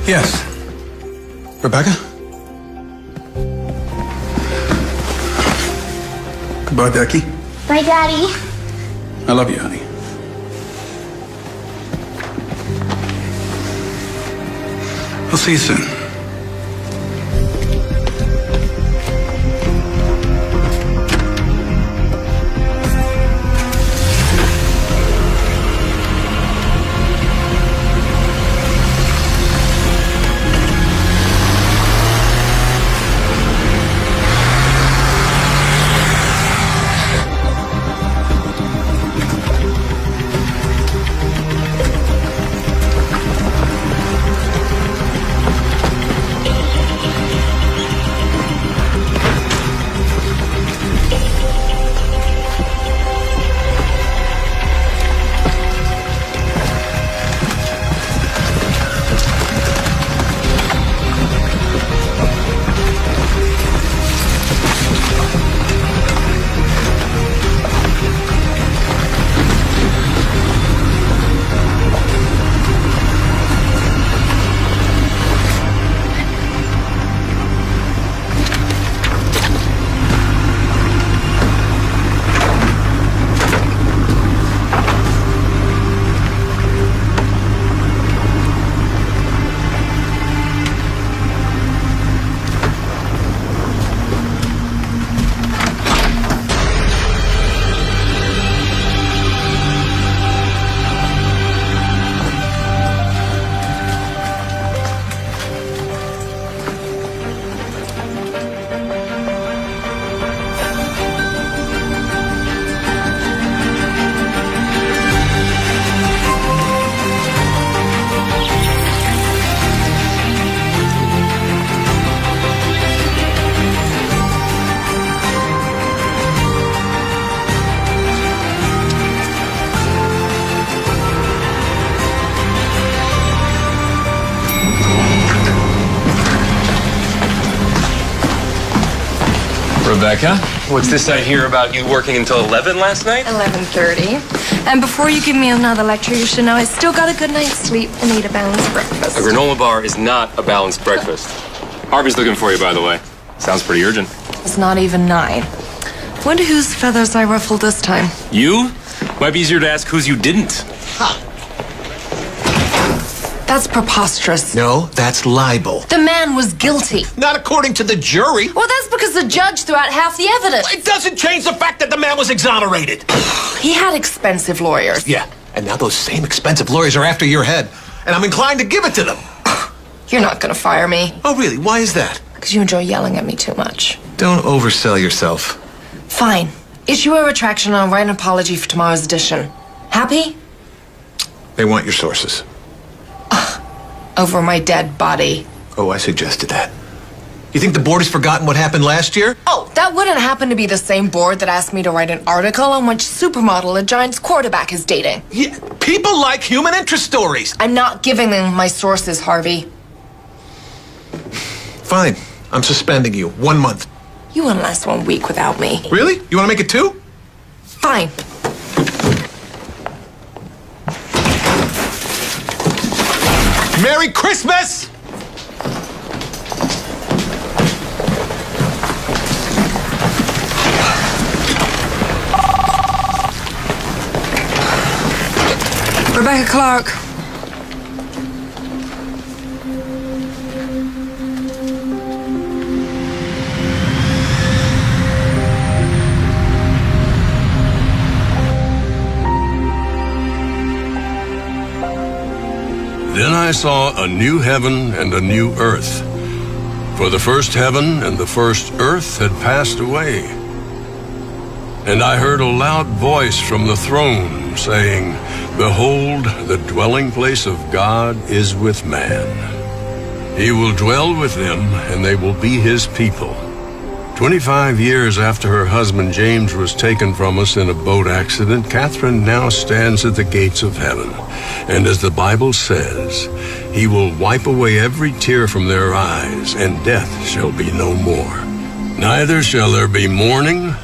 Yes. Rebecca? Goodbye, Becky. Bye, Daddy. I love you, honey. I'll see you soon. Rebecca, what's this I hear about you working until 11 last night? 11:30. And before you give me another lecture, you should know I still got a good night's sleep and eat a balanced breakfast. A granola bar is not a balanced breakfast. Harvey's looking for you, by the way. Sounds pretty urgent. It's not even 9. Wonder whose feathers I ruffled this time. You? Might be easier to ask whose you didn't. Huh. That's preposterous. No, that's libel. The man was guilty. Not according to the jury. Well, that's because the judge threw out half the evidence. It doesn't change the fact that the man was exonerated. He had expensive lawyers. Yeah, and now those same expensive lawyers are after your head. And I'm inclined to give it to them. You're not gonna fire me. Oh, really? Why is that? Because you enjoy yelling at me too much. Don't oversell yourself. Fine. Issue a retraction and I'll write an apology for tomorrow's edition. Happy? They want your sources. Over my dead body. Oh, I suggested that. You think the board has forgotten what happened last year? Oh, that wouldn't happen to be the same board that asked me to write an article on which supermodel a Giants quarterback is dating. Yeah, people like human interest stories. I'm not giving them my sources, Harvey. Fine. I'm suspending you. 1 month. You wouldn't last 1 week without me. Really? You want to make it 2? Fine. Merry Christmas! Rebecca Clark. Then I saw a new heaven and a new earth. For the first heaven and the first earth had passed away. And I heard a loud voice from the throne saying, Behold, the dwelling place of God is with man. He will dwell with them, and they will be his people. 25 years after her husband James was taken from us in a boat accident, Catherine now stands at the gates of heaven. And as the Bible says, he will wipe away every tear from their eyes, and death shall be no more. Neither shall there be mourning,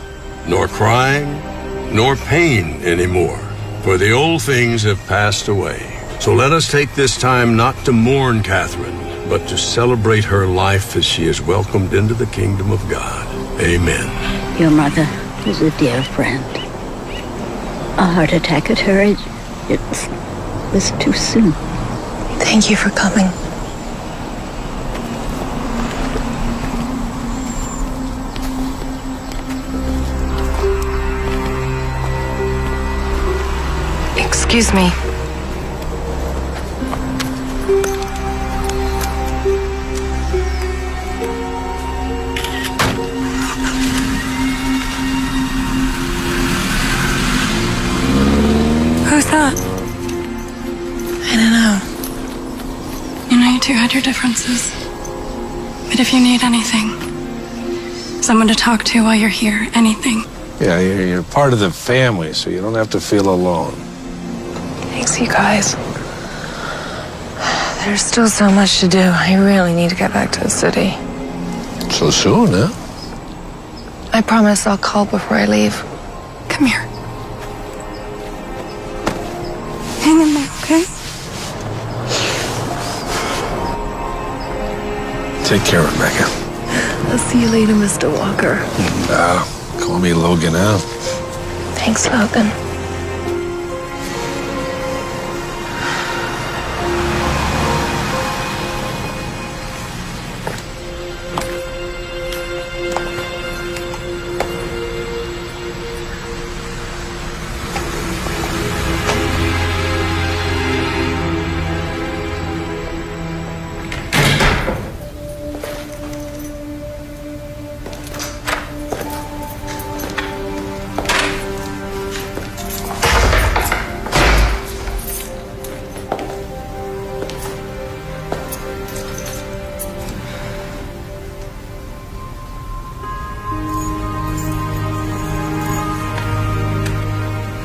nor crying, nor pain anymore, for the old things have passed away. So let us take this time not to mourn Catherine, but to celebrate her life as she is welcomed into the kingdom of God. Amen. Your mother was a dear friend. A heart attack at her age, it was too soon. Thank you for coming. Excuse me. Who's that? I don't know. You know, you two had your differences. But if you need anything, someone to talk to while you're here, anything. Yeah, you're part of the family, so you don't have to feel alone. Thanks, you guys. There's still so much to do. I really need to get back to the city. So soon, huh? I promise I'll call before I leave. Come here. Hang in there, okay? Take care, Rebecca. I'll see you later, Mr. Walker. Call me Logan now. Thanks, Logan.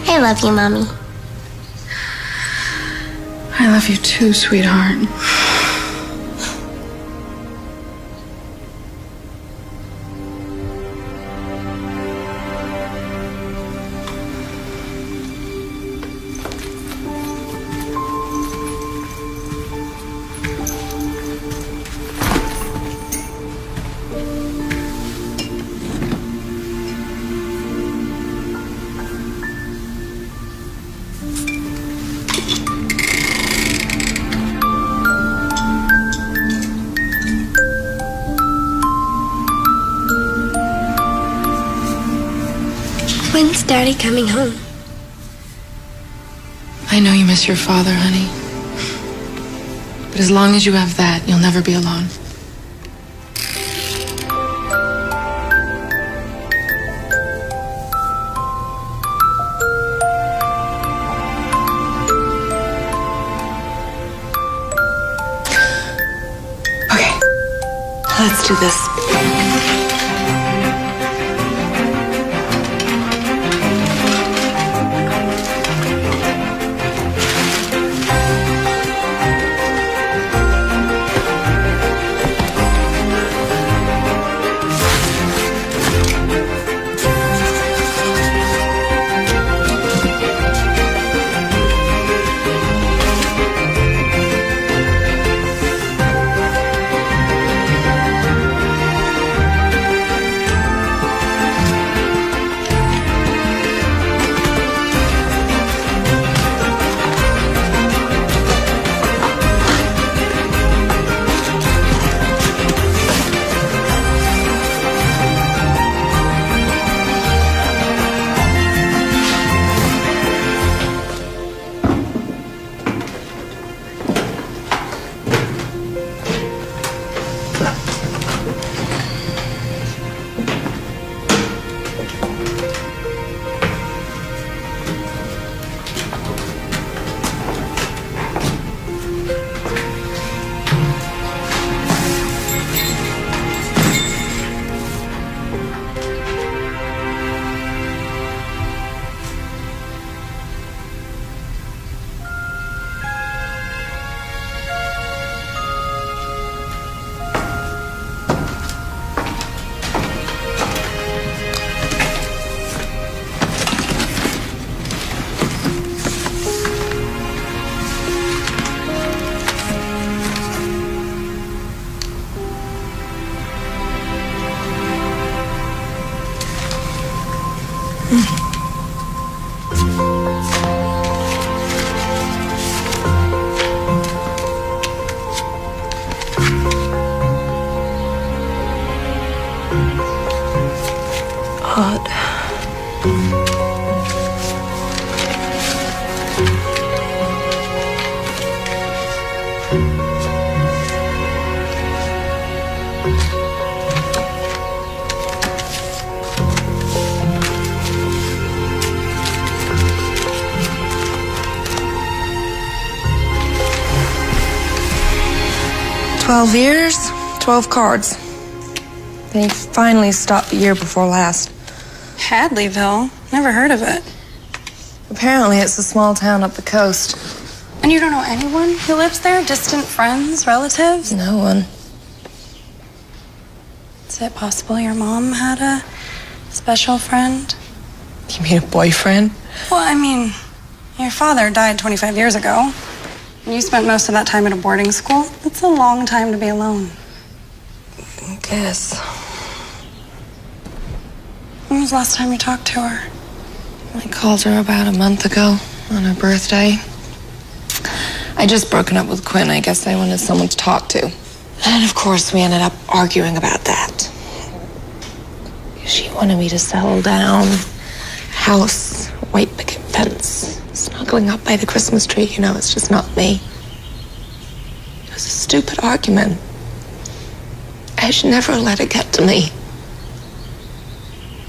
I love you, Mommy. I love you too, sweetheart. When's Daddy coming home? I know you miss your father, honey. But as long as you have that, you'll never be alone. Okay, let's do this. hot. 12 years, 12 cards. They finally stopped the year before last. Hadleyville? Never heard of it. Apparently it's a small town up the coast. And you don't know anyone who lives there? Distant friends, relatives? No one. Is it possible your mom had a special friend? You mean a boyfriend? Well, I mean, your father died 25 years ago. And you spent most of that time at a boarding school. That's a long time to be alone. I guess. When was the last time you talked to her? I called her about a month ago on her birthday. I just broken up with Quinn. I guess I wanted someone to talk to. And of course, we ended up arguing about that. She wanted me to settle down, house, white picket fence, snuggling up by the Christmas tree. You know, it's just not me. It was a stupid argument. I should never have let it get to me.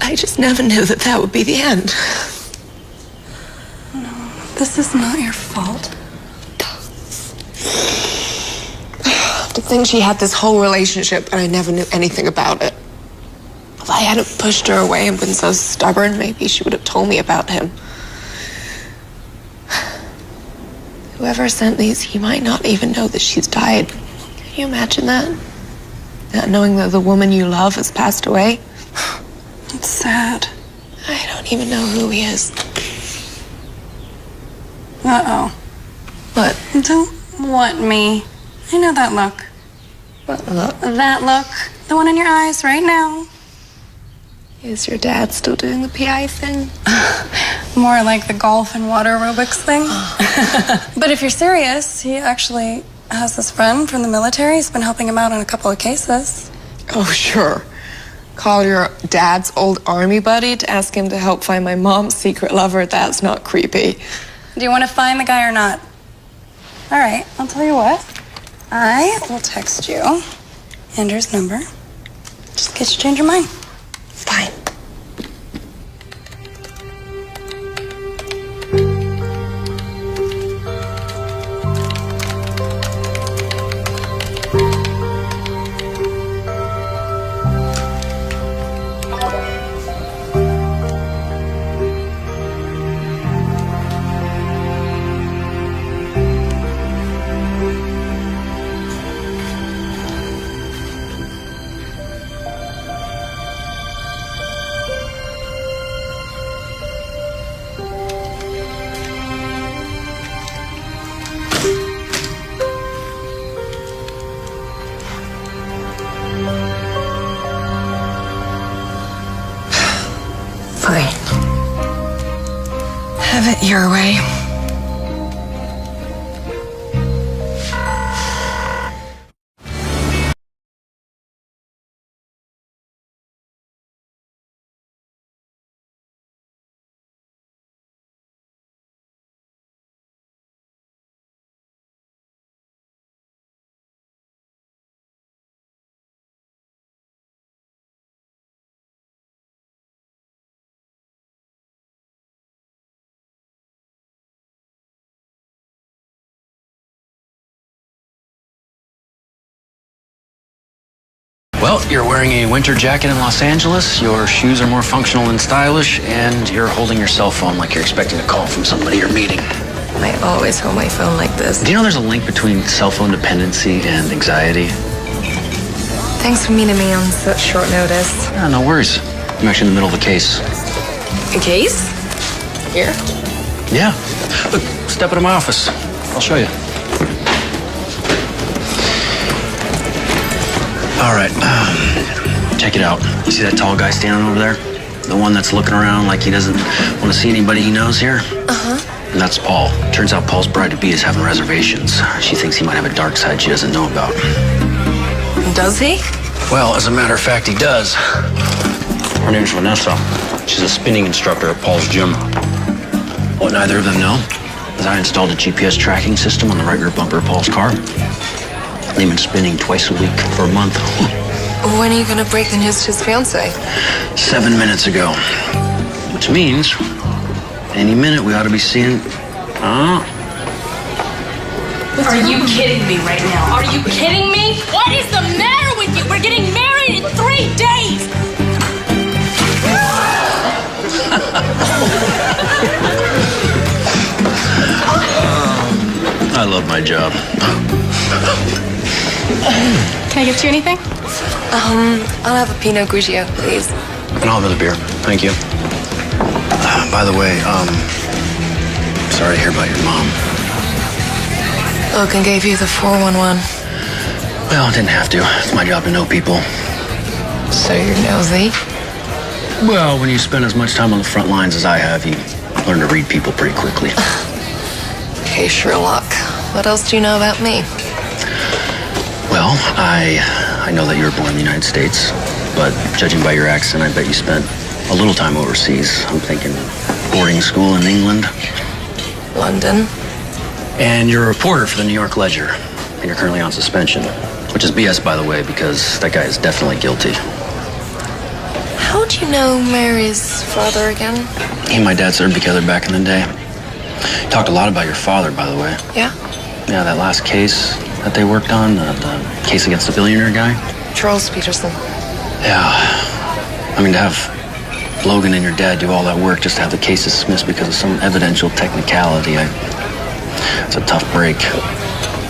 I just never knew that that would be the end. No, this is not your fault. To think she had this whole relationship and I never knew anything about it. If I hadn't pushed her away and been so stubborn, maybe she would have told me about him. Whoever sent these, he might not even know that she's died. Can you imagine that? Not knowing that the woman you love has passed away? It's sad. I don't even know who he is. Uh-oh. What? Don't want me. I know that look. What look? That look. The one in your eyes right now. Is your dad still doing the PI thing? More like the golf and water aerobics thing. But if you're serious, he actually has this friend from the military. He's been helping him out in a couple of cases. Oh, sure. Call your dad's old army buddy to ask him to help find my mom's secret lover. That's not creepy. Do you want to find the guy or not? All right, I'll tell you what. I will text you Andrew's number. Just in case you change your mind. Fine. Fine. Have it your way. Well, you're wearing a winter jacket in Los Angeles, your shoes are more functional and stylish, and you're holding your cell phone like you're expecting a call from somebody you're meeting. I always hold my phone like this. Do you know there's a link between cell phone dependency and anxiety? Thanks for meeting me on such short notice. Yeah, no worries. I'm actually in the middle of a case. A case? Here? Yeah. Look, step into my office. I'll show you. All right, check it out. You see that tall guy standing over there? The one that's looking around like he doesn't want to see anybody he knows here? Uh-huh. And that's Paul. Turns out Paul's bride-to-be is having reservations. She thinks he might have a dark side she doesn't know about. Does he? Well, as a matter of fact, he does. Her name's Vanessa. She's a spinning instructor at Paul's gym. What neither of them know is I installed a GPS tracking system on the right rear bumper of Paul's car. They've been spinning twice a week for a month. When are you gonna break the news to his fiancée? 7 minutes ago. Which means any minute we ought to be seeing... Are you kidding me right now? Are you kidding me? What is the matter with you? We're getting married in 3 days! I love my job. Can I gift you anything? I'll have a Pinot Grigio, please. And I'll have another beer. Thank you. By the way, sorry to hear about your mom. Logan gave you the 411. Well, I didn't have to. It's my job to know people. So you're nosy? Well, when you spend as much time on the front lines as I have, you learn to read people pretty quickly. Okay, Sherlock. What else do you know about me? Well, I know that you were born in the United States, but judging by your accent, I bet you spent a little time overseas. I'm thinking boarding school in England. London. And you're a reporter for the New York Ledger, and you're currently on suspension, which is BS, by the way, because that guy is definitely guilty. How'd you know Mary's father again? He and my dad served together back in the day. Talked a lot about your father, by the way. Yeah? Yeah, that last case that they worked on, the case against the billionaire guy. Charles Peterson. Yeah. I mean, to have Logan and your dad do all that work just to have the case dismissed because of some evidential technicality, it's a tough break.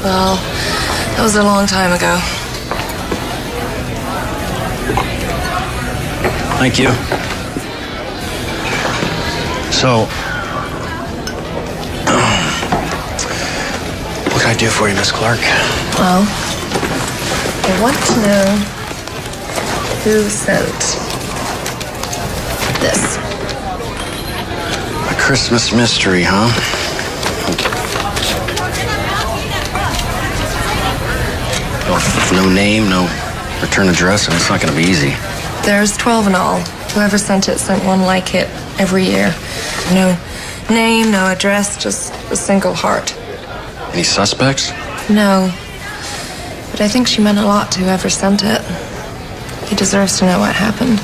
Well, that was a long time ago. Thank you. So, what can I do for you, Miss Clark? Well, I want to know who sent this. A Christmas mystery, huh? No name, no return address, and it's not going to be easy. There's 12 in all. Whoever sent it sent one like it every year. No name, no address, just a single heart. Any suspects? No. But I think she meant a lot to whoever sent it. He deserves to know what happened.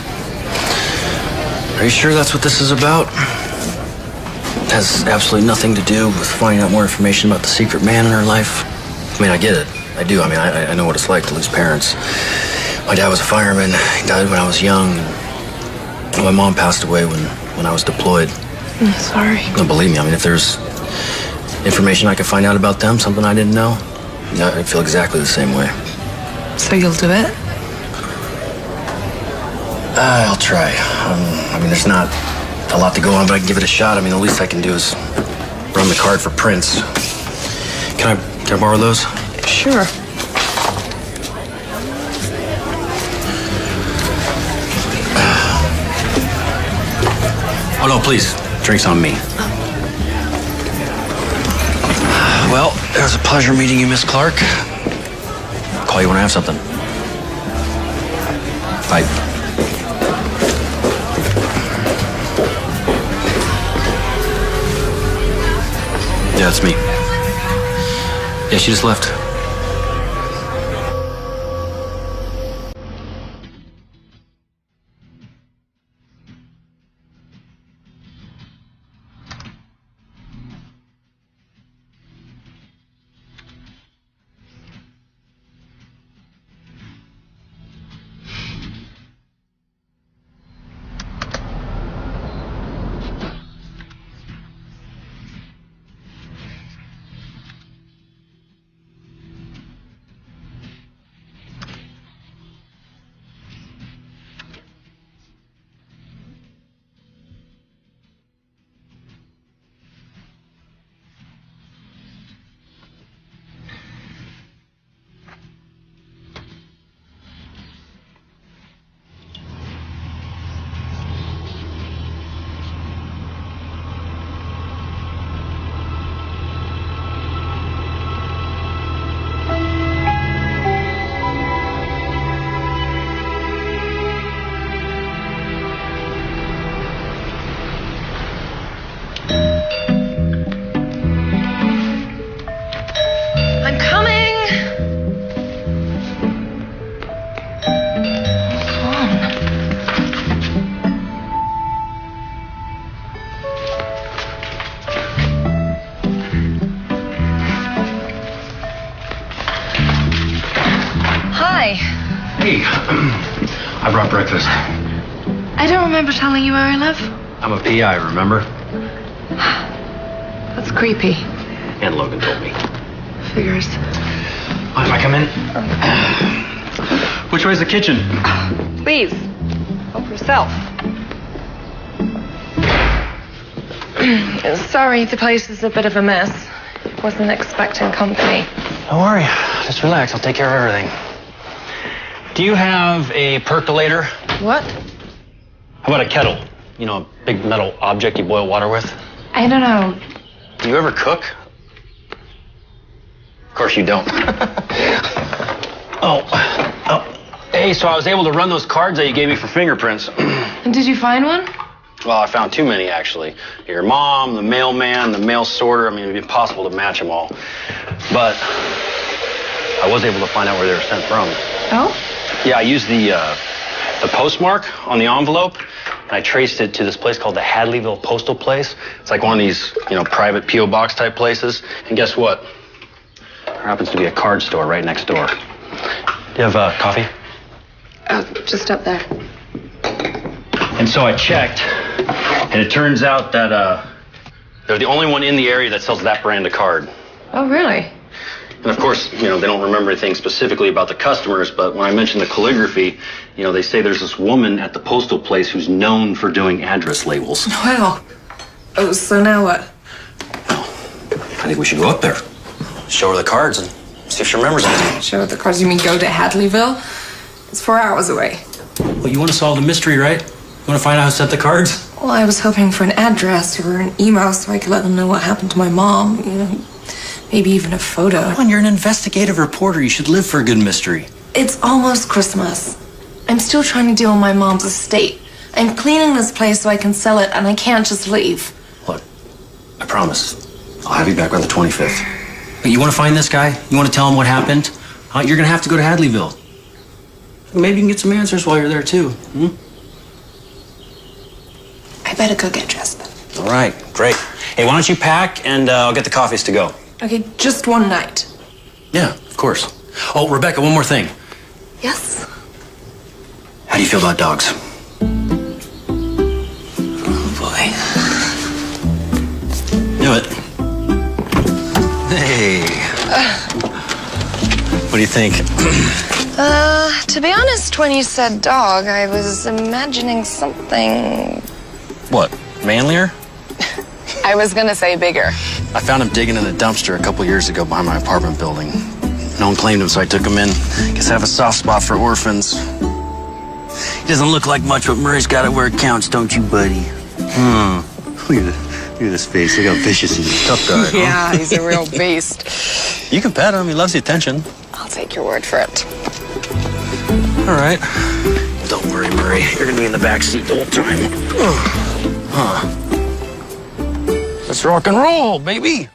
Are you sure that's what this is about? It has absolutely nothing to do with finding out more information about the secret man in her life? I mean, I get it. I do. I mean, I know what it's like to lose parents. My dad was a fireman. He died when I was young. My mom passed away when I was deployed. I'm sorry. No, believe me, I mean, if there's information I could find out about them, something I didn't know, I'd feel exactly the same way. So you'll do it? I'll try. I mean, there's not a lot to go on, but I can give it a shot. I mean, the least I can do is run the card for prints. Can I borrow those? Sure. Oh, no, please. Drinks on me. Well, it was a pleasure meeting you, Miss Clark. I'll call you when I have something. Bye. Yeah, it's me. Yeah, she just left. Hey, I brought breakfast. I don't remember telling you where I live. I'm a PI, remember? That's creepy. And Logan told me. Figures. Mind if I come in? Which way's the kitchen? Please. Help yourself. Sorry, the place is a bit of a mess. Wasn't expecting company. Don't worry. Just relax. I'll take care of everything. Do you have a percolator? What? How about a kettle? You know, a big metal object you boil water with? I don't know. Do you ever cook? Of course you don't. Oh. Hey, so I was able to run those cards that you gave me for fingerprints. And did you find one? Well, I found too many, actually. Your mom, the mailman, the mail sorter. I mean, it'd be impossible to match them all. But I was able to find out where they were sent from. Oh? Yeah, I used the postmark on the envelope, and I traced it to this place called the Hadleyville Postal Place. It's like one of these, private P.O. box type places. And guess what? There happens to be a card store right next door. Do you have coffee? Oh, just up there. And so I checked, and it turns out that they're the only one in the area that sells that brand of card. Oh, really? And of course, they don't remember anything specifically about the customers, but when I mentioned the calligraphy, they say there's this woman at the postal place who's known for doing address labels. Wow. Oh, so now what? I think we should go up there, show her the cards, and see if she remembers anything. Show her the cards? You mean go to Hadleyville? It's 4 hours away. Well, you want to solve the mystery, right? You want to find out who sent the cards? Well, I was hoping for an address or an email so I could let them know what happened to my mom. Maybe even a photo. Come on, you're an investigative reporter. You should live for a good mystery. It's almost Christmas. I'm still trying to deal with my mom's estate. I'm cleaning this place so I can sell it, and I can't just leave. Look, I promise. I'll have you back by the 25th. But you want to find this guy? You want to tell him what happened? You're going to have to go to Hadleyville. Maybe you can get some answers while you're there, too. I better go get dressed then. All right, great. Hey, why don't you pack, and I'll get the coffees to go. Okay, just one night. Yeah, of course. Oh, Rebecca, one more thing. Yes? How do you feel about dogs? Oh, boy. Knew it. Hey. What do you think? To be honest, when you said dog, I was imagining something... What, manlier? I was gonna say bigger. I found him digging in a dumpster a couple years ago behind my apartment building. No one claimed him, so I took him in. Guess I have a soft spot for orphans. He doesn't look like much, but Murray's got it where it counts, don't you, buddy? Look at this face. Look how vicious he is. Tough guy, Yeah, huh? he's a real beast. You can pet him. He loves the attention. I'll take your word for it. All right. Don't worry, Murray. You're gonna be in the back seat the whole time. Let's rock and roll, baby.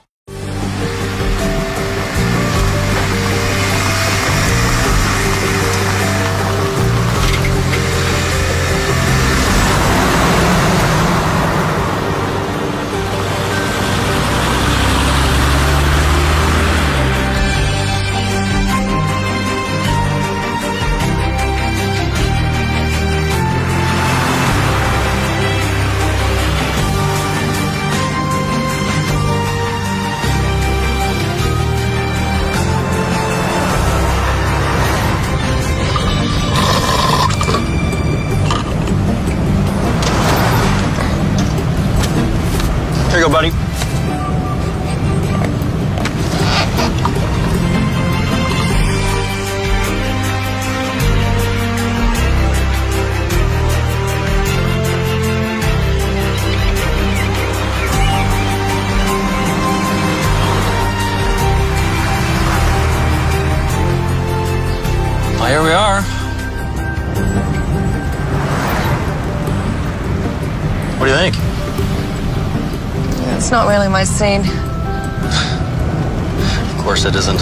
Here you go, buddy. Well, here we are. What do you think? It's not really my scene. Of course it isn't.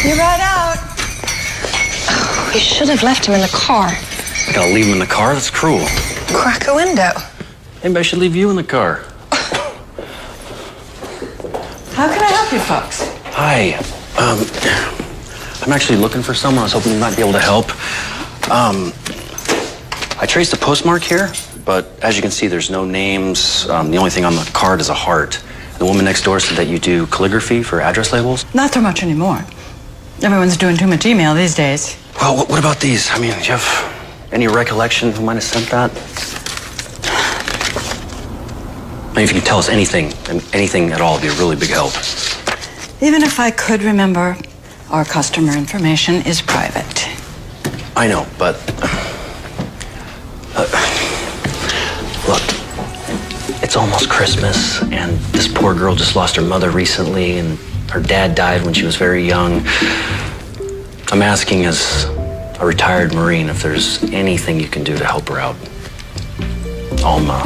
You right out. You should have left him in the car. I gotta leave him in the car? That's cruel. Crack a window. Maybe I should leave you in the car. How can I help you folks? Hi. I'm actually looking for someone. I was hoping you might be able to help. I traced a postmark here, but as you can see, there's no names. The only thing on the card is a heart. The woman next door said that you do calligraphy for address labels. Not so much anymore. Everyone's doing too much email these days. Well, what about these? I mean, do you have any recollection who might have sent that? I mean, if you could tell us anything at all, it'd be a really big help. Even if I could remember, our customer information is private. I know, but look, it's almost Christmas, and this poor girl just lost her mother recently, and her dad died when she was very young. I'm asking as a retired Marine if there's anything you can do to help her out. Alma.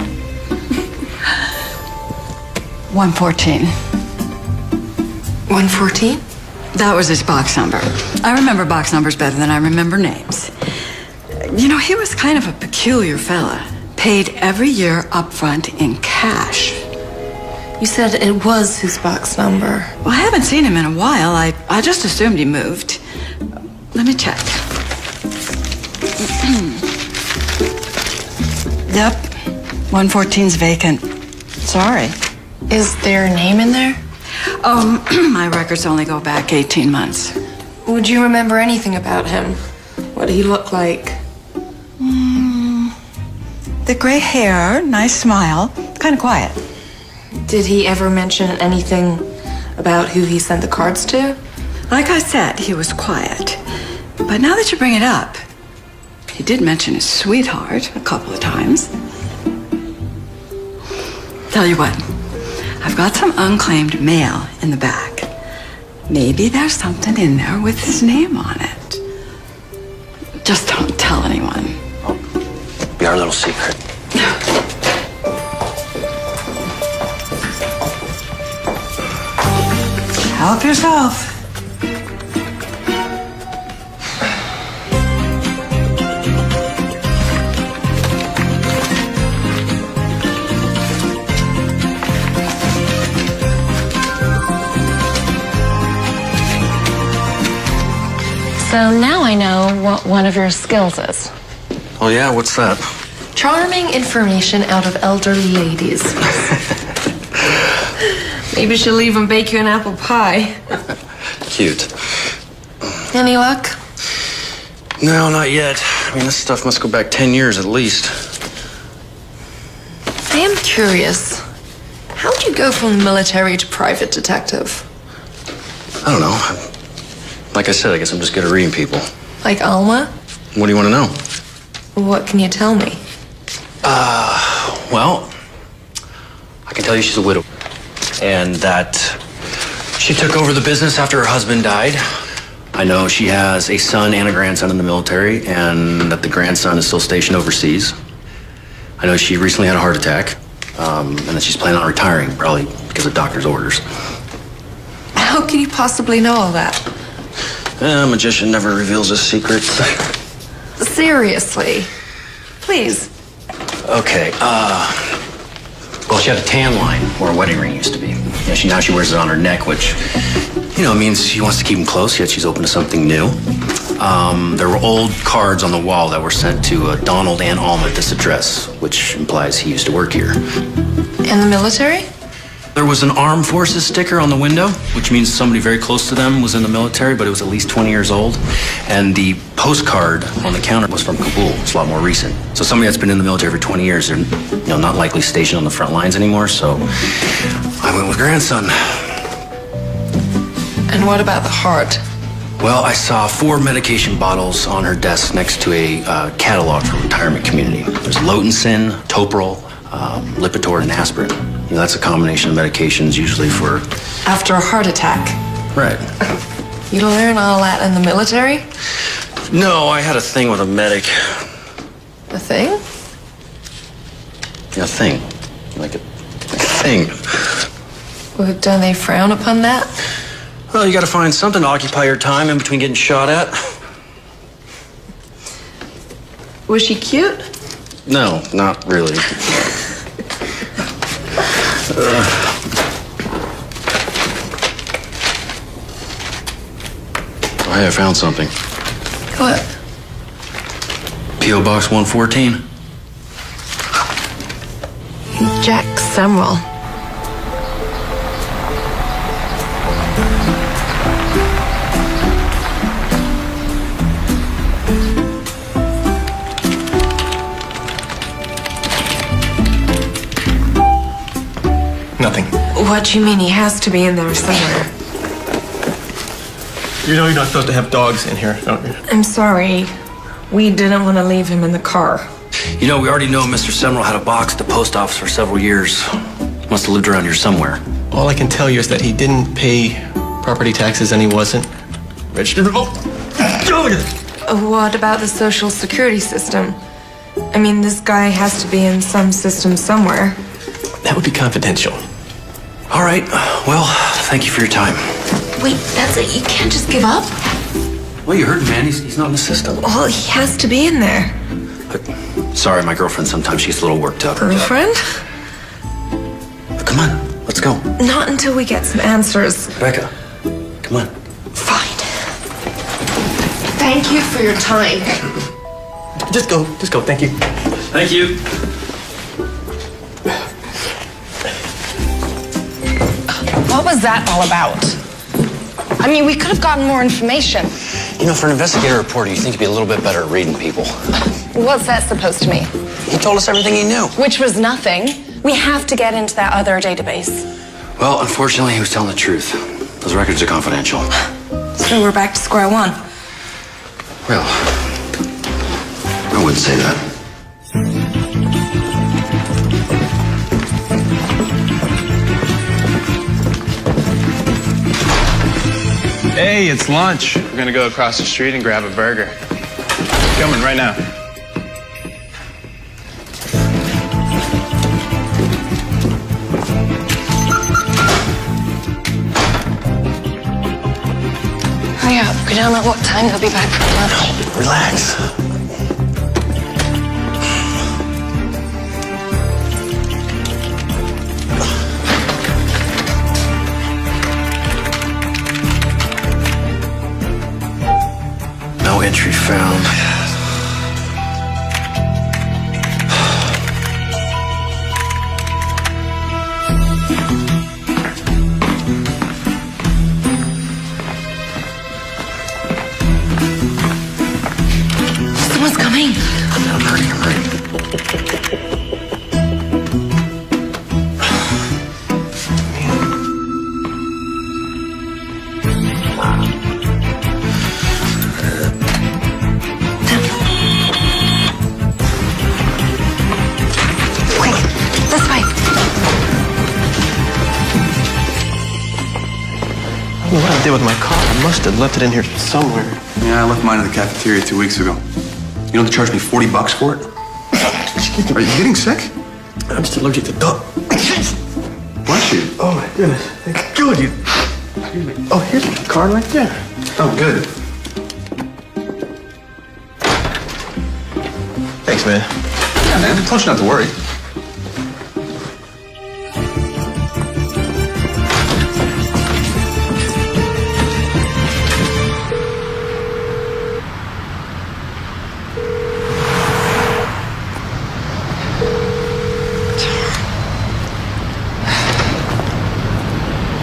114. 114? That was his box number. I remember box numbers better than I remember names. You know, he was kind of a peculiar fella. Paid every year up front in cash. You said it was his box number. Well, I haven't seen him in a while. I just assumed he moved. Let me check. Yep. 114's vacant. Sorry. Is there a name in there? My records only go back 18 months. Would you remember anything about him? What did he look like? The gray hair, nice smile, kind of quiet. Did he ever mention anything about who he sent the cards to? Like I said, he was quiet. But now that you bring it up, he did mention his sweetheart a couple of times. Tell you what, I've got some unclaimed mail in the back. Maybe there's something in there with his name on it. Just don't tell anyone. Be our little secret. Help yourself. So now I know what one of your skills is. Oh, yeah? What's that? Charming information out of elderly ladies. Maybe she'll even bake you an apple pie. Cute. Any luck? No, not yet. I mean, this stuff must go back 10 years at least. I am curious. How'd you go from military to private detective? I don't know. Like I said, I guess I'm just good at reading people. Like Alma? What do you want to know? What can you tell me? Well, I can tell you she's a widow. And that she took over the business after her husband died. I know she has a son and a grandson in the military, and that the grandson is still stationed overseas. I know she recently had a heart attack, and that she's planning on retiring, probably because of doctor's orders. How can you possibly know all that? A magician never reveals his secrets. Seriously. Please. Okay, well, she had a tan line where a wedding ring used to be. Yeah, now she wears it on her neck, which, you know, means she wants to keep them close, yet she's open to something new. There were old cards on the wall that were sent to Donald and Alma at this address, which implies he used to work here. In the military? There was an armed forces sticker on the window, which means somebody very close to them was in the military, but it was at least 20 years old. And the postcard on the counter was from Kabul. It's a lot more recent. So somebody that's been in the military for 20 years, they're not likely stationed on the front lines anymore, so I went with grandson. And what about the heart? Well, I saw 4 medication bottles on her desk next to a catalog for retirement community. There's Lotensin, Toprol, Lipitor, and aspirin. That's a combination of medications usually for... After a heart attack? Right. You learn all that in the military? No, I had a thing with a medic. A thing? Yeah, a thing. Like a thing. Well, don't they frown upon that? Well, you gotta find something to occupy your time in between getting shot at. Was she cute? No, not really. I found something. What? P.O. Box 114. Jack Sumrall. Nothing. What do you mean? He has to be in there somewhere. You know you're not supposed to have dogs in here, don't you? I'm sorry. We didn't want to leave him in the car. You know, we already know Mr. Sumrall had a box at the post office for several years. Must have lived around here somewhere. All I can tell you is that he didn't pay property taxes and he wasn't registered. What about the social security system? I mean, this guy has to be in some system somewhere. That would be confidential. All right. Well, thank you for your time. Wait, that's it? You can't just give up? Well, you heard him, man. He's not in the system. Well, he has to be in there. Sorry, my girlfriend sometimes she gets a little worked up. Girlfriend? Come on, let's go. Not until we get some answers. Rebecca, come on. Fine. Thank you for your time. Just go, thank you. Thank you. What was that all about? I mean, we could have gotten more information. You know, for an investigative reporter, you think you'd be a little bit better at reading people. What's that supposed to mean? He told us everything he knew. Which was nothing. We have to get into that other database. Well, unfortunately, he was telling the truth. Those records are confidential. So we're back to square one. Well, I wouldn't say that. Hey, it's lunch. We're gonna go across the street and grab a burger. Coming right now. Hurry up. We don't know what time they'll be back from lunch. Relax. No entry found. Someone's coming. Hurry. This way. I don't know what I did with my car. I must have left it in here somewhere. Yeah, I left mine in the cafeteria 2 weeks ago. You know they charged me $40 for it? Are you getting sick? I'm just allergic to dog. Bless you. Oh my goodness. Thank God you. Oh, here's the card right there. Oh, good. Thanks, man. Yeah, man. I told you not to worry.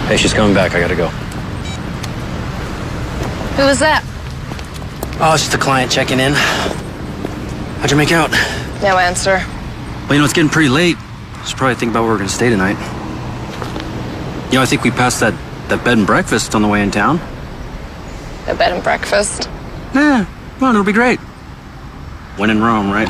Hey, she's coming back. I gotta go. Who was that? Oh, it's just a client checking in. How'd you make out? No answer. Well, you know, it's getting pretty late. Should probably think about where we're gonna stay tonight. You know, I think we passed that bed and breakfast on the way in town. A bed and breakfast? Yeah, well, it'll be great. When in Rome, right?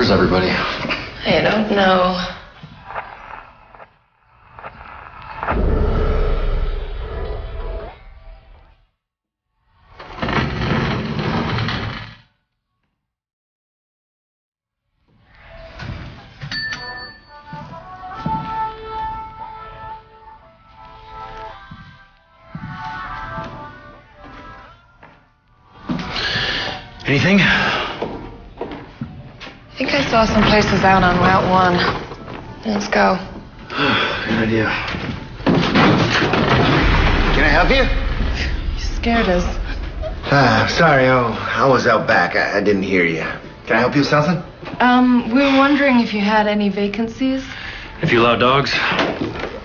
Where's everybody? I don't know. Anything? I think I saw some places out on Route 1. Let's go. Good idea. Can I help you? You scared us. Sorry, I was out back. I didn't hear you. Can I help you with something? We were wondering if you had any vacancies. If you allow dogs?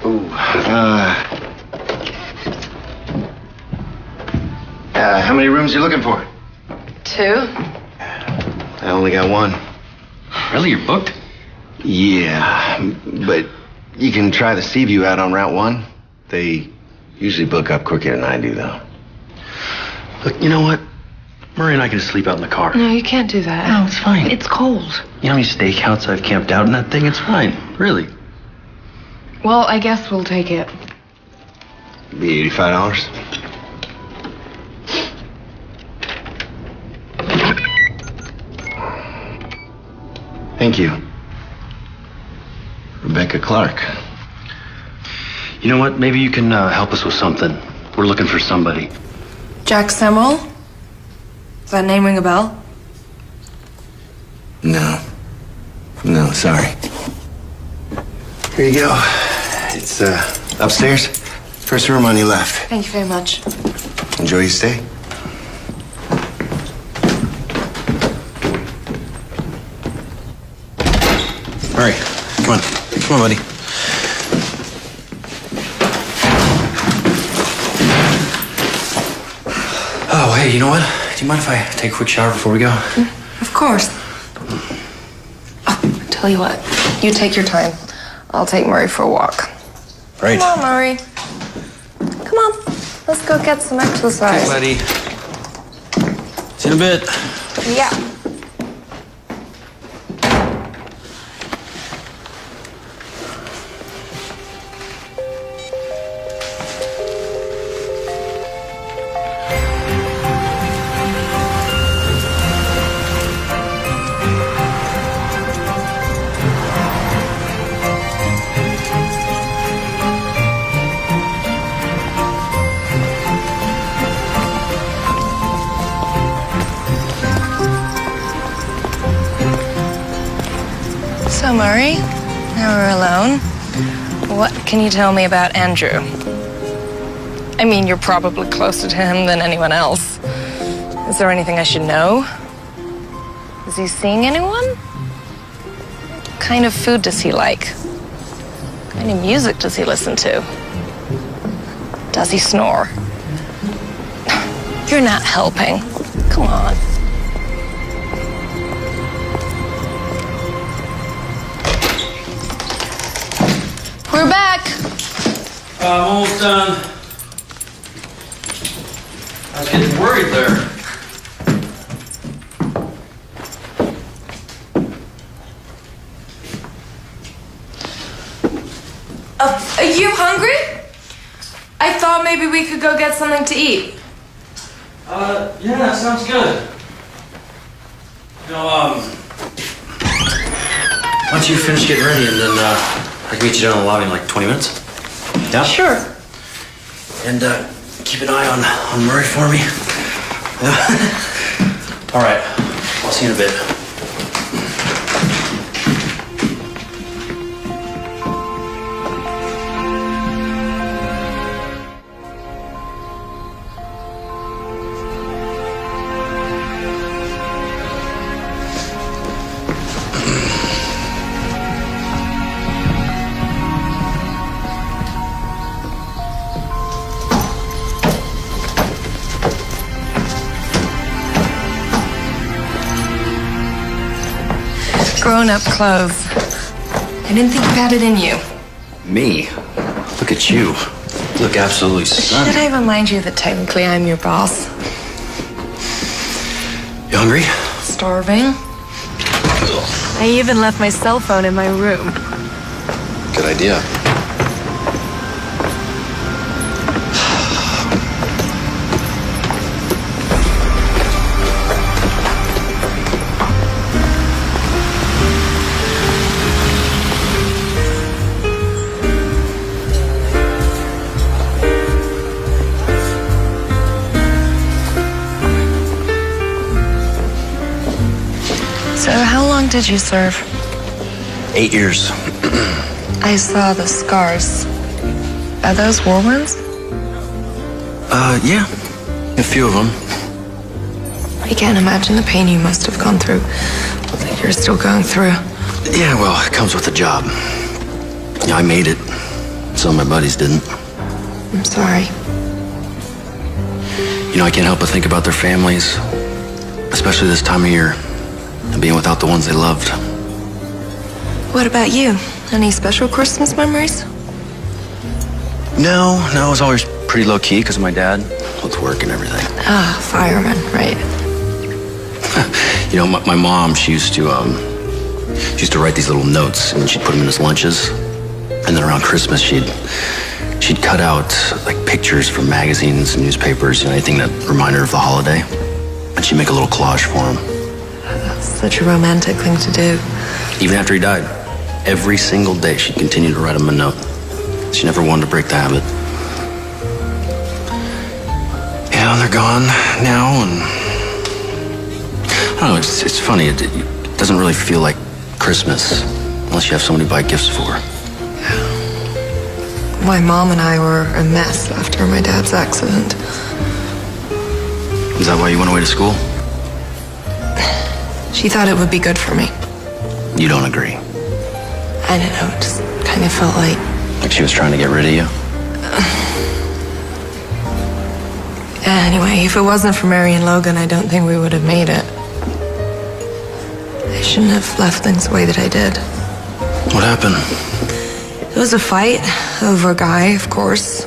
Ooh, how many rooms you looking for? 2. I only got 1. Really? You're booked? Yeah, but you can try the Sea View out on Route 1. They usually book up quicker than I do, though. Look, you know what? Murray and I can sleep out in the car. No, you can't do that. No, it's fine. It's cold. You know how many stakeouts I've camped out in that thing? It's fine. Really. Well, I guess we'll take it. Be $85. Thank you. Rebecca Clark. You know what? Maybe you can help us with something. We're looking for somebody. Jack Semmel? Does that name ring a bell? No. No, sorry. Here you go. It's upstairs. First room on your left. Thank you very much. Enjoy your stay. Murray, come on. Come on, buddy. Oh, hey, you know what? Do you mind if I take a quick shower before we go? Of course. Oh, tell you what. You take your time. I'll take Murray for a walk. Right. Come on, Murray. Come on. Let's go get some exercise. Okay, buddy. See you in a bit. Yeah. So, Murray, now we're alone. What can you tell me about Andrew? I mean, you're probably closer to him than anyone else. Is there anything I should know? Is he seeing anyone? What kind of food does he like? What kind of music does he listen to? Does he snore? You're not helping. Come on. We're back. Almost done. I was getting worried there. Are you hungry? I thought maybe we could go get something to eat. Yeah, that sounds good. You know, why don't you finish getting ready and then, I can meet you down in the lobby in like 20 minutes? Yeah? Sure. And, keep an eye on Murray for me. Yeah? All right. I'll see you in a bit. Grown-up clothes. I didn't think you had it in you. Me? Look at you. You look absolutely stunning. Should I remind you that technically I'm your boss? You hungry? Starving. I even left my cell phone in my room. Good idea. So how long did you serve? 8 years. I saw the scars. Are those war wounds? Yeah. A few of them. I can't imagine the pain you must have gone through. That you're still going through. Yeah, well, it comes with the job. Yeah, I made it. Some of my buddies didn't. I'm sorry. You know, I can't help but think about their families, especially this time of year, and being without the ones they loved. What about you? Any special Christmas memories? No, it was always pretty low-key because of my dad, with work and everything. Ah, fireman, right. You know, my mom, she used to write these little notes, and she'd put them in his lunches. And then around Christmas, she'd cut out, like, pictures from magazines and newspapers, you know, anything that reminded her of the holiday. And she'd make a little collage for him. That's such a romantic thing to do. Even after he died, every single day, she'd continue to write him a note. She never wanted to break the habit. Yeah, they're gone now, and I don't know, it's funny. It doesn't really feel like Christmas unless you have someone to buy gifts for. My mom and I were a mess after my dad's accident. Is that why you went away to school? She thought it would be good for me. You don't agree? I don't know, it just kind of felt like... Like she was trying to get rid of you? Anyway, if it wasn't for Mary and Logan, I don't think we would have made it. I shouldn't have left things the way that I did. What happened? It was a fight over a guy, of course.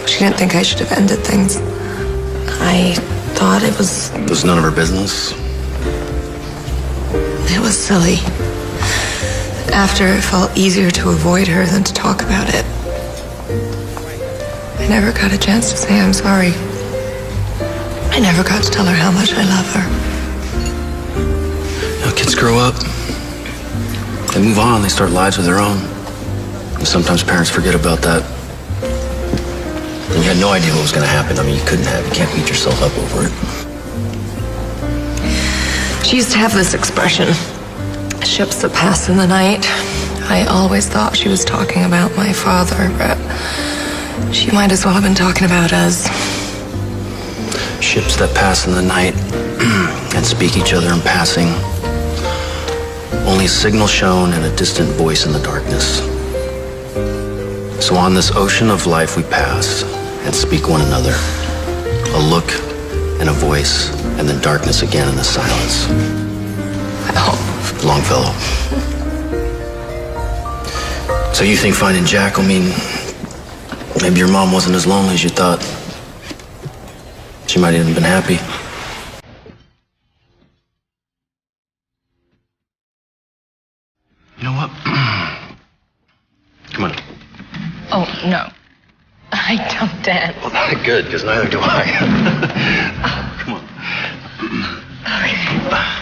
She didn't think I should have ended things. I thought it was... It was none of her business? It was silly. After, it felt easier to avoid her than to talk about it. I never got a chance to say I'm sorry. I never got to tell her how much I love her. You know, kids grow up. They move on, they start lives of their own. And sometimes parents forget about that. And you had no idea what was going to happen. I mean, you can't beat yourself up over it. She used to have this expression, ships that pass in the night. I always thought she was talking about my father, but she might as well have been talking about us. Ships that pass in the night and speak each other in passing. Only a signal shown and a distant voice in the darkness. So on this ocean of life we pass and speak one another. A look and a voice, and then darkness again in the silence. Oh. Longfellow. So you think finding Jack will mean maybe your mom wasn't as lonely as you thought? She might have even been happy. You know what? Come on. Oh, no. I don't dance. Well, not good, because neither do I. Come on. Okay.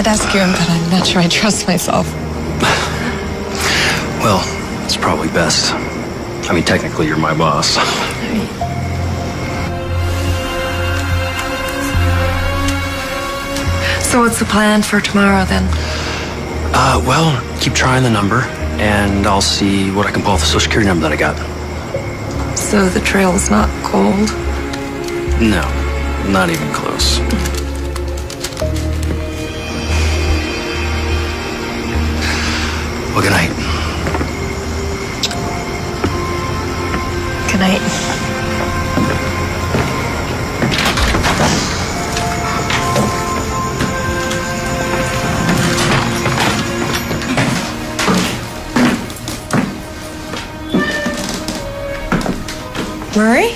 I'd ask you, but I'm not sure I trust myself. Well, it's probably best. I mean, technically, you're my boss. So what's the plan for tomorrow, then? Well, keep trying the number, and I'll see what I can pull off the Social Security number that I got. So the trail's not cold? No, not even close. Well, good night. Good night. Murray?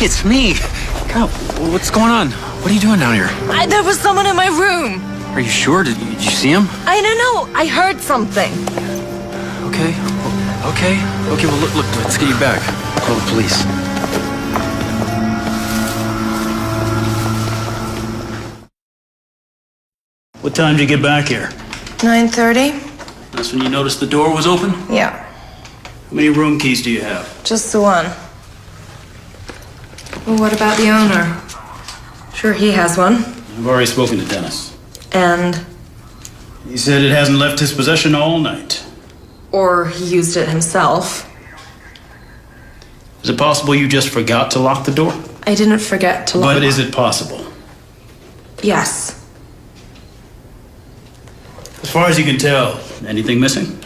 It's me. God, what's going on? What are you doing down here? There was someone in my room. Are you sure? Did you see him? I don't know. I heard something. Okay. Well, look. Let's get you back. Call the police. What time did you get back here? 9:30? That's when you noticed the door was open? Yeah, How many room keys do you have? just the one. Well, what about the owner? Sure, he has one. I've already spoken to Dennis. And? He said it hasn't left his possession all night. Or he used it himself. Is it possible you just forgot to lock the door? I didn't forget to lock. But is it possible? Yes. As far as you can tell, anything missing?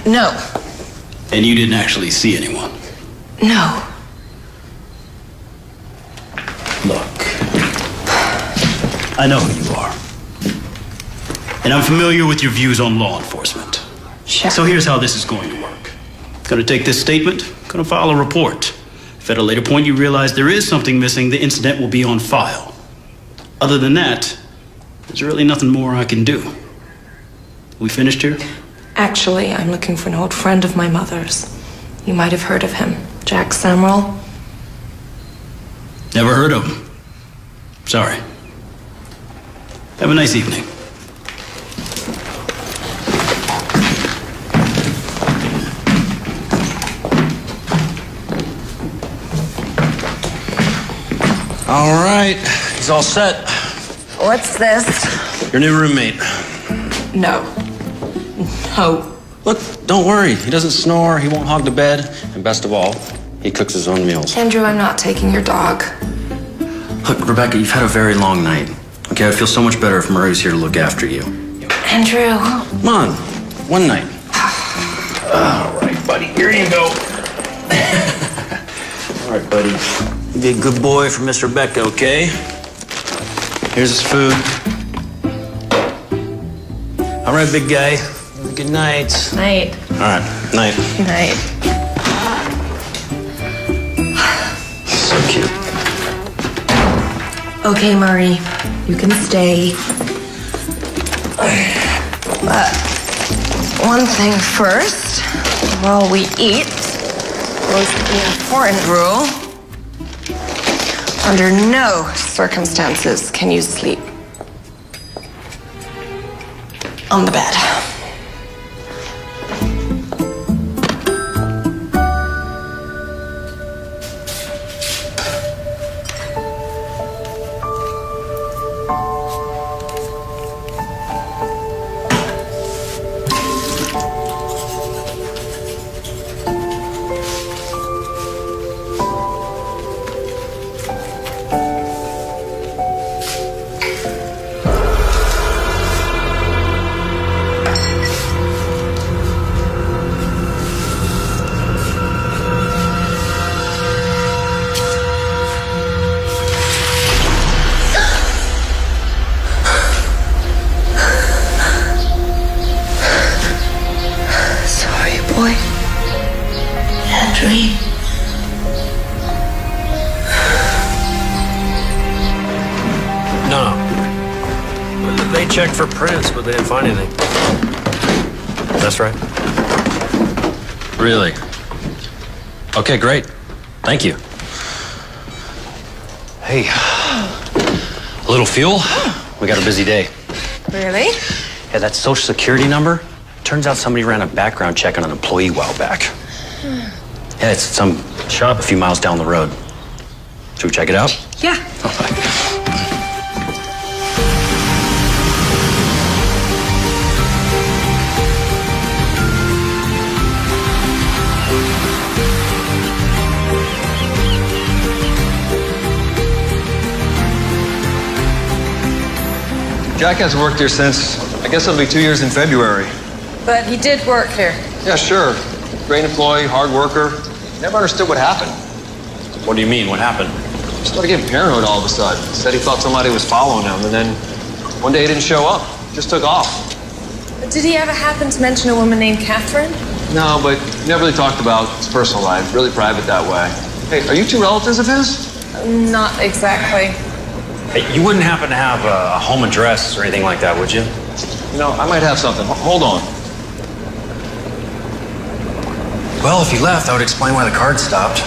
No. And you didn't actually see anyone? No. Look, I know who you are. And I'm familiar with your views on law enforcement. Sure. So here's how this is going to work. Gonna take this statement, gonna file a report. If at a later point you realize there is something missing, the incident will be on file. Other than that, there's really nothing more I can do. We finished here? Actually, I'm looking for an old friend of my mother's. You might have heard of him. Jack Samuel. Never heard of him. Sorry. Have a nice evening. All right, he's all set. What's this? Your new roommate. No. No. Look, don't worry. He doesn't snore, he won't hog the bed, and best of all, he cooks his own meals. Andrew, I'm not taking your dog. Look, Rebecca, you've had a very long night. Okay, I'd feel so much better if Murray's here to look after you. Andrew. Come on, one night. All right, buddy, here you go. All right, buddy. You be a good boy for Miss Rebecca, okay? Here's his food. All right, big guy. Good night. Night. All right, night. Night. So cute. Okay, Murray. You can stay. But one thing first, while we eat, was the important rule. Under no circumstances can you sleep on the bed. Or a dream. No. They checked for prints, but they didn't find anything. That's right. Really? Okay, great. Thank you. Hey, a little fuel? We got a busy day. Really? Yeah, that social security number, turns out somebody ran a background check on an employee a while back. Yeah, it's some shop a few miles down the road. Should we check it out? Yeah. Jack hasn't worked here since, I guess it'll be 2 years in February. But he did work here. Yeah, sure. Great employee, hard worker. Never understood what happened. What do you mean? What happened? He started getting paranoid all of a sudden. Said he thought somebody was following him, and then one day he didn't show up. Just took off. Did he ever happen to mention a woman named Catherine? No, but he never really talked about his personal life. Really private that way. Hey, are you two relatives of his? Not exactly. Hey, you wouldn't happen to have a home address or anything like that, would you? You know, I might have something. Hold on. Well, if he left, that would explain why the card stopped.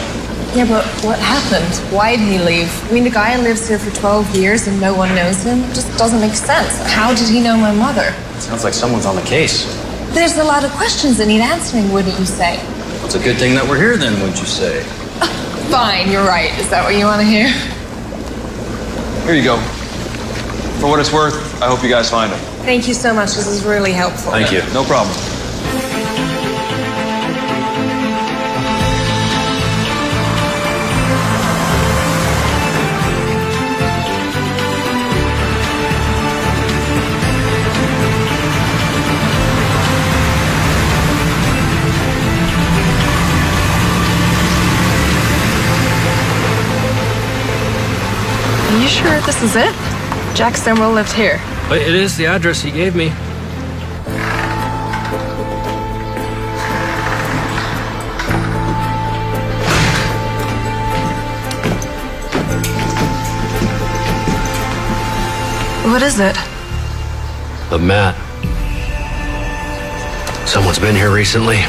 Yeah, but what happened? Why did he leave? I mean, the guy lives here for 12 years and no one knows him. It just doesn't make sense. How did he know my mother? Sounds like someone's on the case. There's a lot of questions that need answering, wouldn't you say? It's a good thing that we're here then, wouldn't you say? Fine, you're right. Is that what you want to hear? Here you go. For what it's worth, I hope you guys find him. Thank you so much. This is really helpful. Thank you. No problem. Are you sure this is it? Jack Stemwell lived here. But it is the address he gave me. What is it? The mat. Someone's been here recently.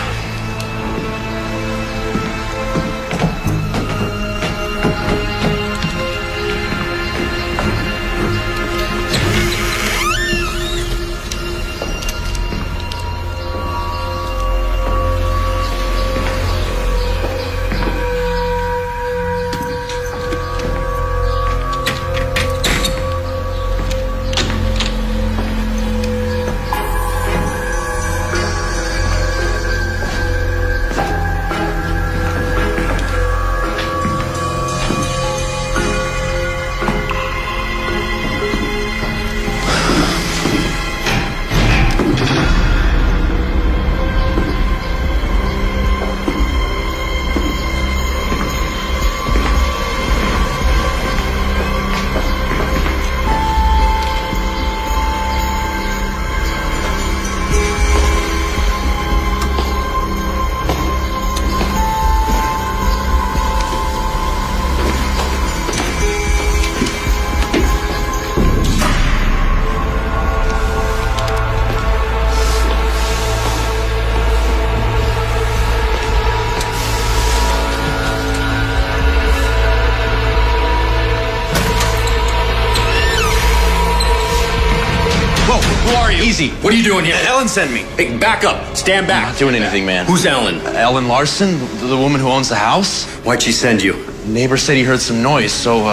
Easy. What are you doing here? Ellen sent me. Hey, back up. Stand back. I'm not doing anything, man. Who's Ellen? Ellen Larson, the woman who owns the house. Why'd she send you? Neighbor said he heard some noise, so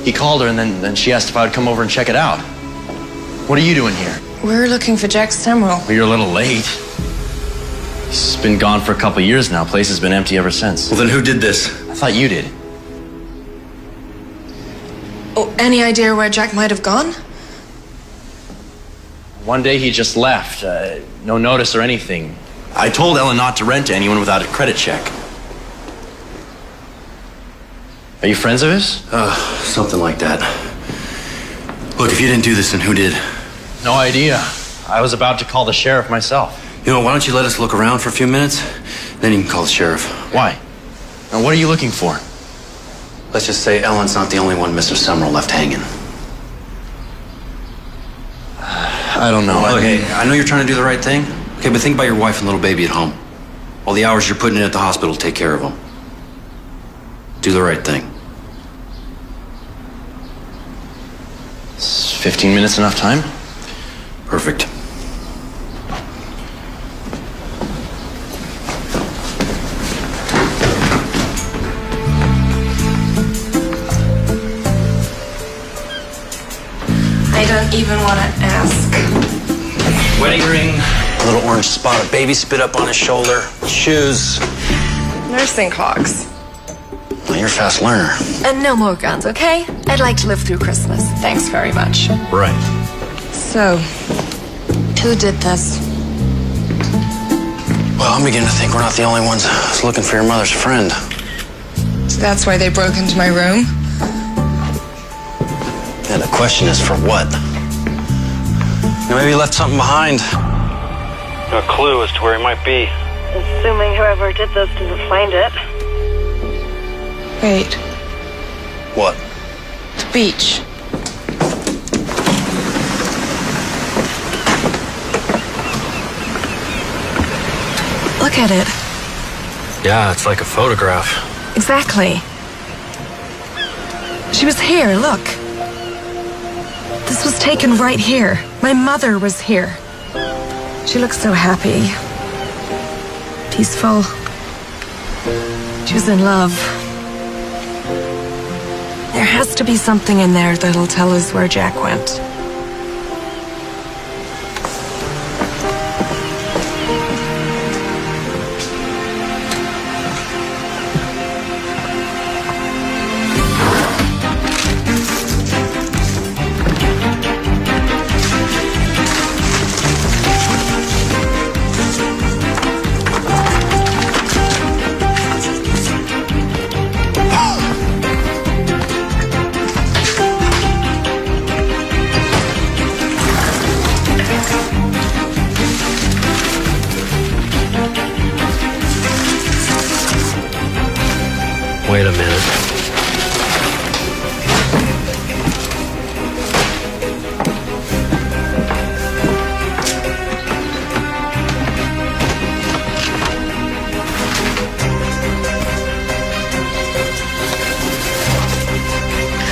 he called her and then she asked if I would come over and check it out. What are you doing here? We're looking for Jack Stemwell. Well, you're a little late. He's been gone for a couple of years now. Place has been empty ever since. Well, then who did this? I thought you did. Oh, any idea where Jack might have gone? One day he just left. No notice or anything. I told Ellen not to rent to anyone without a credit check. Are you friends of his? Something like that. Look, if you didn't do this, then who did? No idea. I was about to call the sheriff myself. You know, why don't you let us look around for a few minutes? Then you can call the sheriff. Why? And what are you looking for? Let's just say Ellen's not the only one Mr. Summerall left hanging. I don't know. Okay, I know you're trying to do the right thing. Okay, but think about your wife and little baby at home. All the hours you're putting in at the hospital to take care of them. Do the right thing. Is 15 minutes enough time? Perfect. I don't even want to ask. Wedding ring, a little orange spot of baby spit up on his shoulder, shoes. Nursing clocks. Well, you're a fast learner. And no more guns, okay? I'd like to live through Christmas. Thanks very much. Right. So, who did this? Well, I'm beginning to think we're not the only ones looking for your mother's friend. So that's why they broke into my room? And the question is for what? You know, maybe he left something behind. A clue as to where he might be. Assuming whoever did this didn't find it. Wait, What? the beach. Look at it. Yeah, it's like a photograph. Exactly. She was here, look. This was taken right here. My mother was here. She looks so happy. Peaceful. She was in love. There has to be something in there that'll tell us where Jack went. Wait a minute.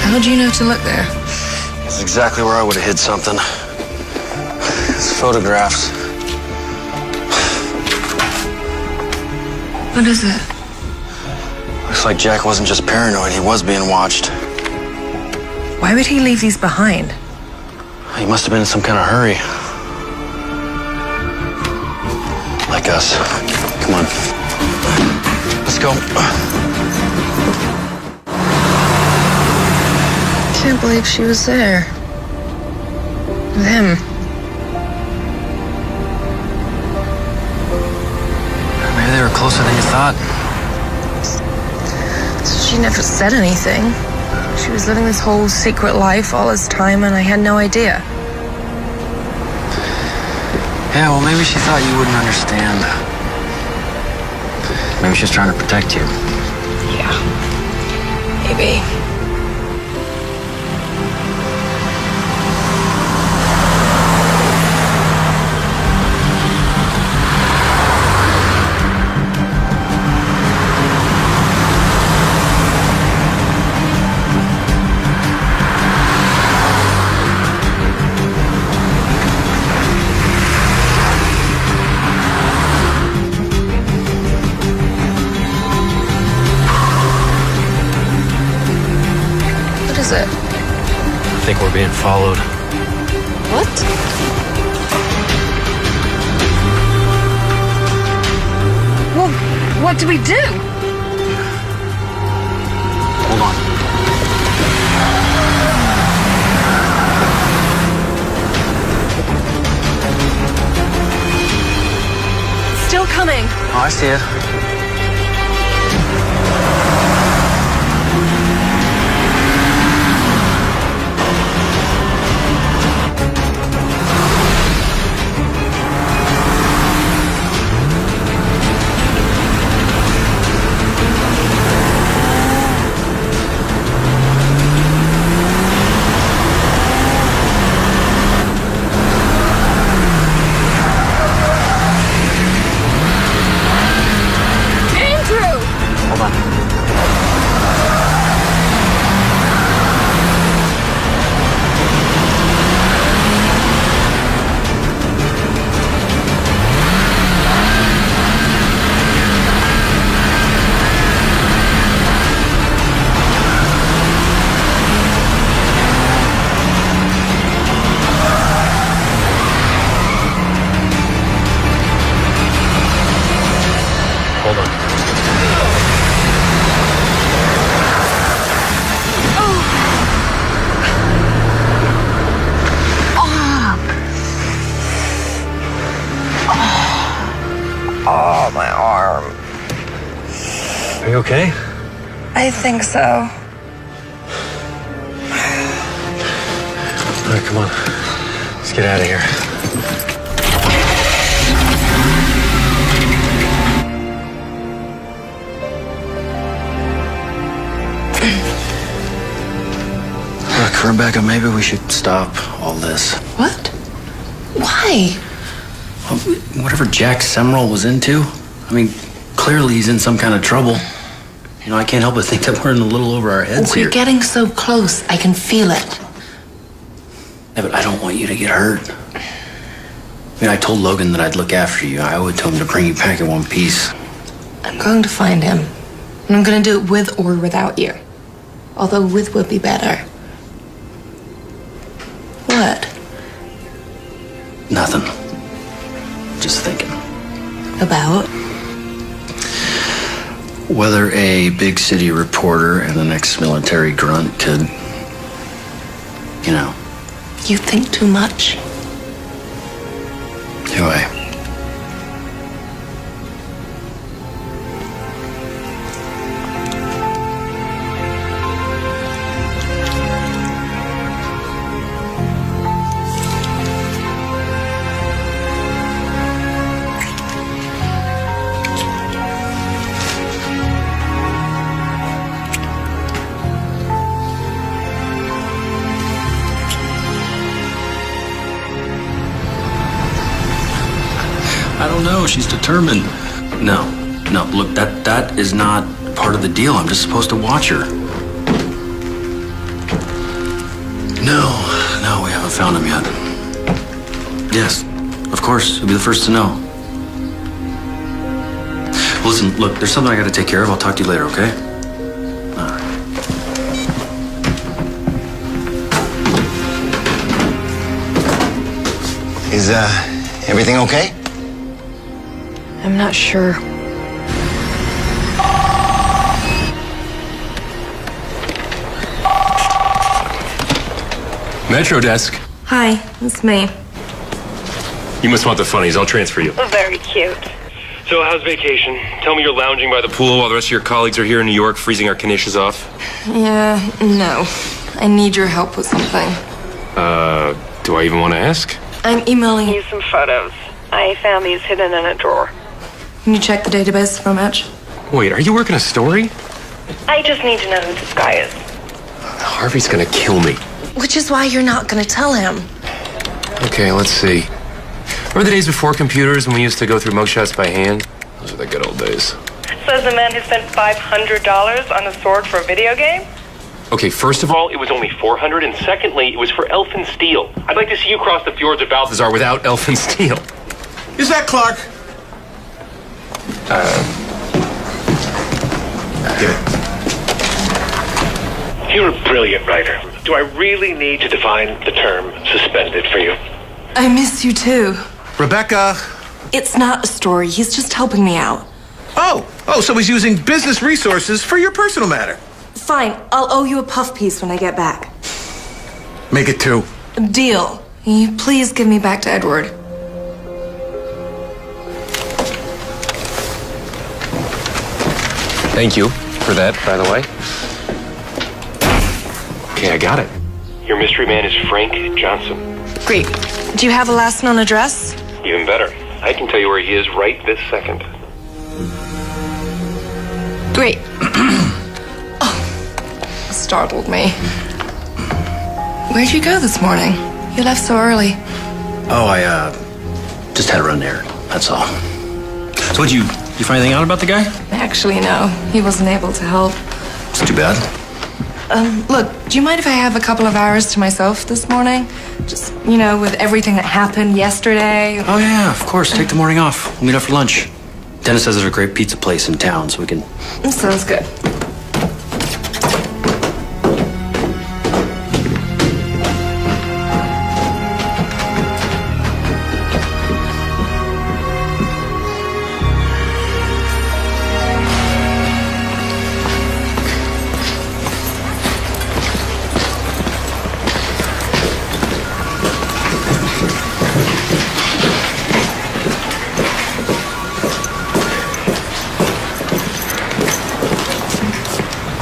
How'd you know to look there? That's exactly where I would have hid something. It's photographs. What is it? Looks like Jack wasn't just paranoid, he was being watched. Why would he leave these behind? He must have been in some kind of hurry. Like us. Come on. Let's go. Can't believe she was there. With him. Maybe they were closer than you thought. She never said anything. She was living this whole secret life all this time, and I had no idea. Yeah, well, maybe she thought you wouldn't understand. Maybe she was trying to protect you. Yeah. Maybe. It? I think we're being followed. What? Well, what do we do? Hold on. Still coming. Oh, I see it. Are you okay? I think so. All right, come on. Let's get out of here. Look, Rebecca, maybe we should stop all this. What? Why? Well, whatever Jack Semerald was into, I mean, clearly he's in some kind of trouble. You know, I can't help but think that we're in a little over our heads We're here. getting so close. I can feel it. Yeah, but I don't want you to get hurt. I mean, I told Logan that I'd look after you. I owe it to him to bring you back in one piece. I'm going to find him. And I'm going to do it with or without you. Although with would be better. What? Nothing. Just thinking. About? Whether a big city reporter and an ex-military grunt could, you know. You think too much. Do I? I don't know. She's determined. No, look, that is not part of the deal. I'm just supposed to watch her. No, we haven't found him yet. Yes, of course. You'll be the first to know. Listen, look, there's something I gotta take care of. I'll talk to you later, okay? All right. Is, everything okay? I'm not sure. Metro desk. Hi, it's me. You must want the funnies. I'll transfer you. Very cute. So, how's vacation? Tell me you're lounging by the pool while the rest of your colleagues are here in New York freezing our knishes off. Yeah, no. I need your help with something. Do I even want to ask? I'm emailing you some photos. I found these hidden in a drawer. Can you check the database for a match? Wait, are you working a story? I just need to know who this guy is. Harvey's gonna kill me. Which is why you're not gonna tell him. Okay, let's see. Remember the days before computers when we used to go through mugshots by hand? Those are the good old days. Says the man who spent $500 on a sword for a video game? Okay, first of all, it was only $400, and secondly, it was for Elfin Steel. I'd like to see you cross the fjords of Balthazar without Elfin Steel. Is that Clark? Give it. You're a brilliant writer. Do I really need to define the term suspended for you? I miss you too. Rebecca. It's not a story. He's just helping me out. Oh, so he's using business resources for your personal matter. Fine. I'll owe you a puff piece when I get back. Make it 2. Deal. Can you please give me back to Edward? Thank you for that, by the way. Okay, I got it. Your mystery man is Frank Johnson. Great. Do you have a last known address? Even better. I can tell you where he is right this second. Great. Oh, startled me. Where'd you go this morning? You left so early. Oh, I just had to run there. That's all. So you find anything out about the guy? Actually, no. He wasn't able to help. It's too bad. Look, do you mind if I have a couple of hours to myself this morning? Just, with everything that happened yesterday. Oh, yeah, of course. Take the morning off. We'll meet up for lunch. Dennis says there's a great pizza place in town, so we can... Sounds good.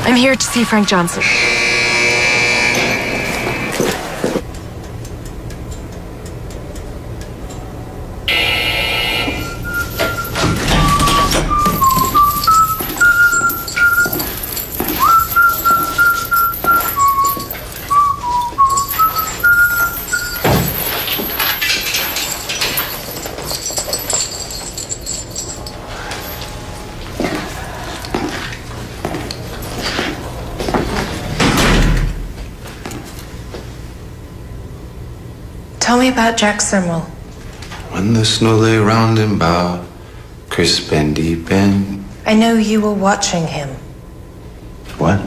I'm here to see Frank Johnson. Tell me about Jack Simwell. When the snow lay round and about, crisp and deep and... I know you were watching him. What?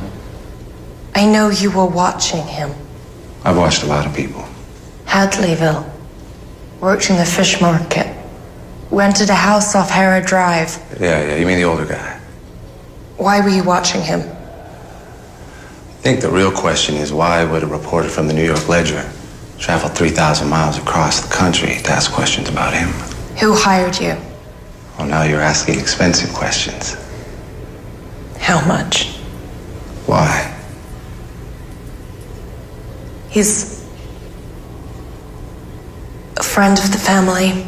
I know you were watching him. I've watched a lot of people. Hadleyville. Worked in the fish market. Rented a house off Harrod Drive. Yeah, you mean the older guy. Why were you watching him? I think the real question is, why would a reporter from the New York Ledger travel 3,000 miles across the country to ask questions about him? Who hired you? Well, now you're asking expensive questions. How much? Why? He's a friend of the family.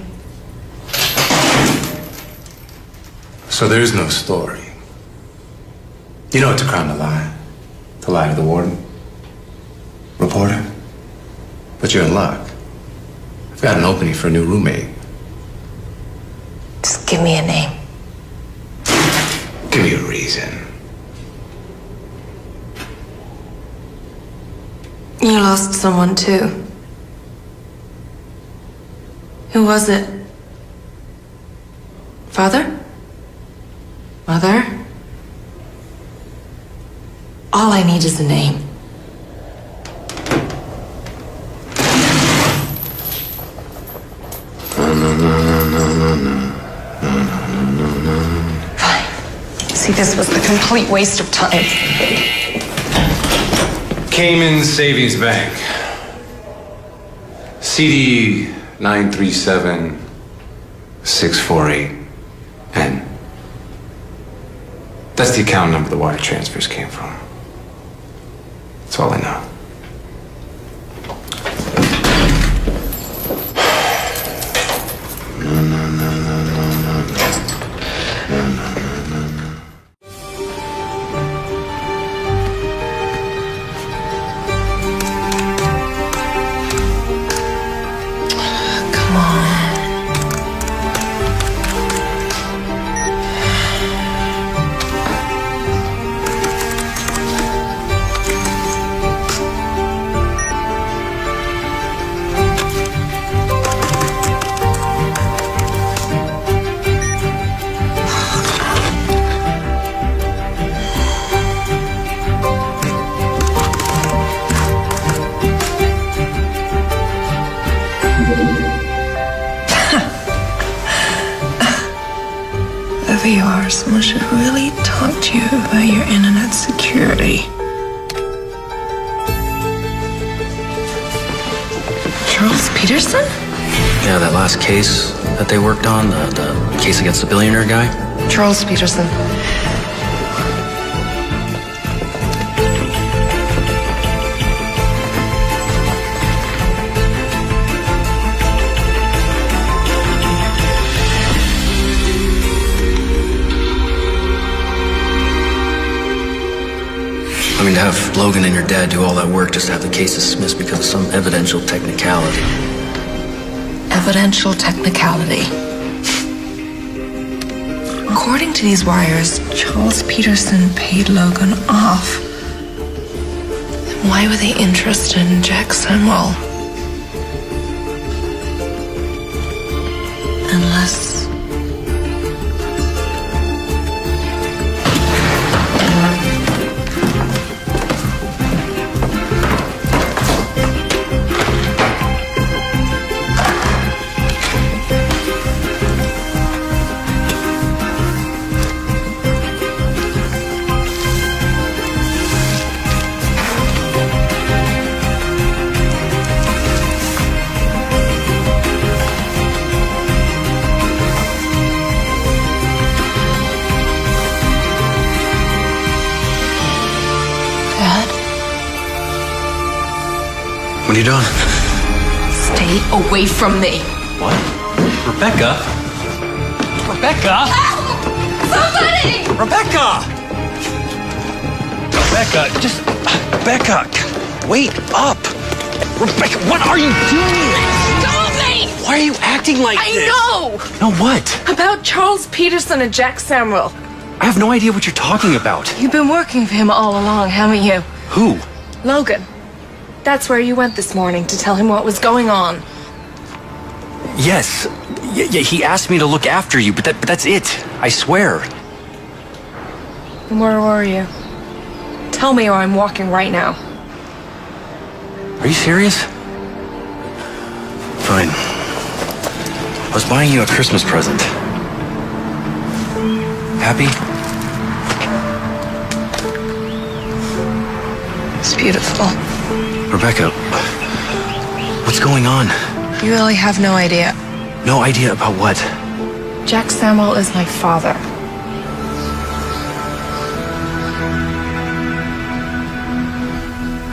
So there is no story. You know it's a crime to lie. To lie to the warden. Reporter. But you're in luck. I've got an opening for a new roommate. Just give me a name. Give me a reason. You lost someone too. Who was it? Father? Mother? All I need is a name. Fine. See, this was a complete waste of time. Cayman Savings Bank. CD 937-648-N. That's the account number the wire transfers came from. That's all I know. Whoever you are, someone should really talk to you about your internet security. Charles Peterson? Yeah, that last case that they worked on, the case against the billionaire guy. Charles Peterson. I mean, to have Logan and your dad do all that work just to have the case dismissed because of some evidential technicality. Evidential technicality. According to these wires, Charles Peterson paid Logan off. Then why were they interested in Jack Simwell? Unless... What are you doing? Stay away from me. What? Rebecca? Rebecca? Somebody! Rebecca! Rebecca, just... Rebecca, wait up! Rebecca, what are you doing? Stop me! Why are you acting like this? I know! No, what? About Charles Peterson and Jack Samuel. I have no idea what you're talking about. You've been working for him all along, haven't you? Who? Logan. That's where you went this morning to tell him what was going on. Yes. Yeah, he asked me to look after you, but that's it. I swear. And where were you? Tell me or I'm walking right now. Are you serious? Fine. I was buying you a Christmas present. Happy? It's beautiful. Rebecca, what's going on? You really have no idea. No idea about what? Jack Samuel is my father.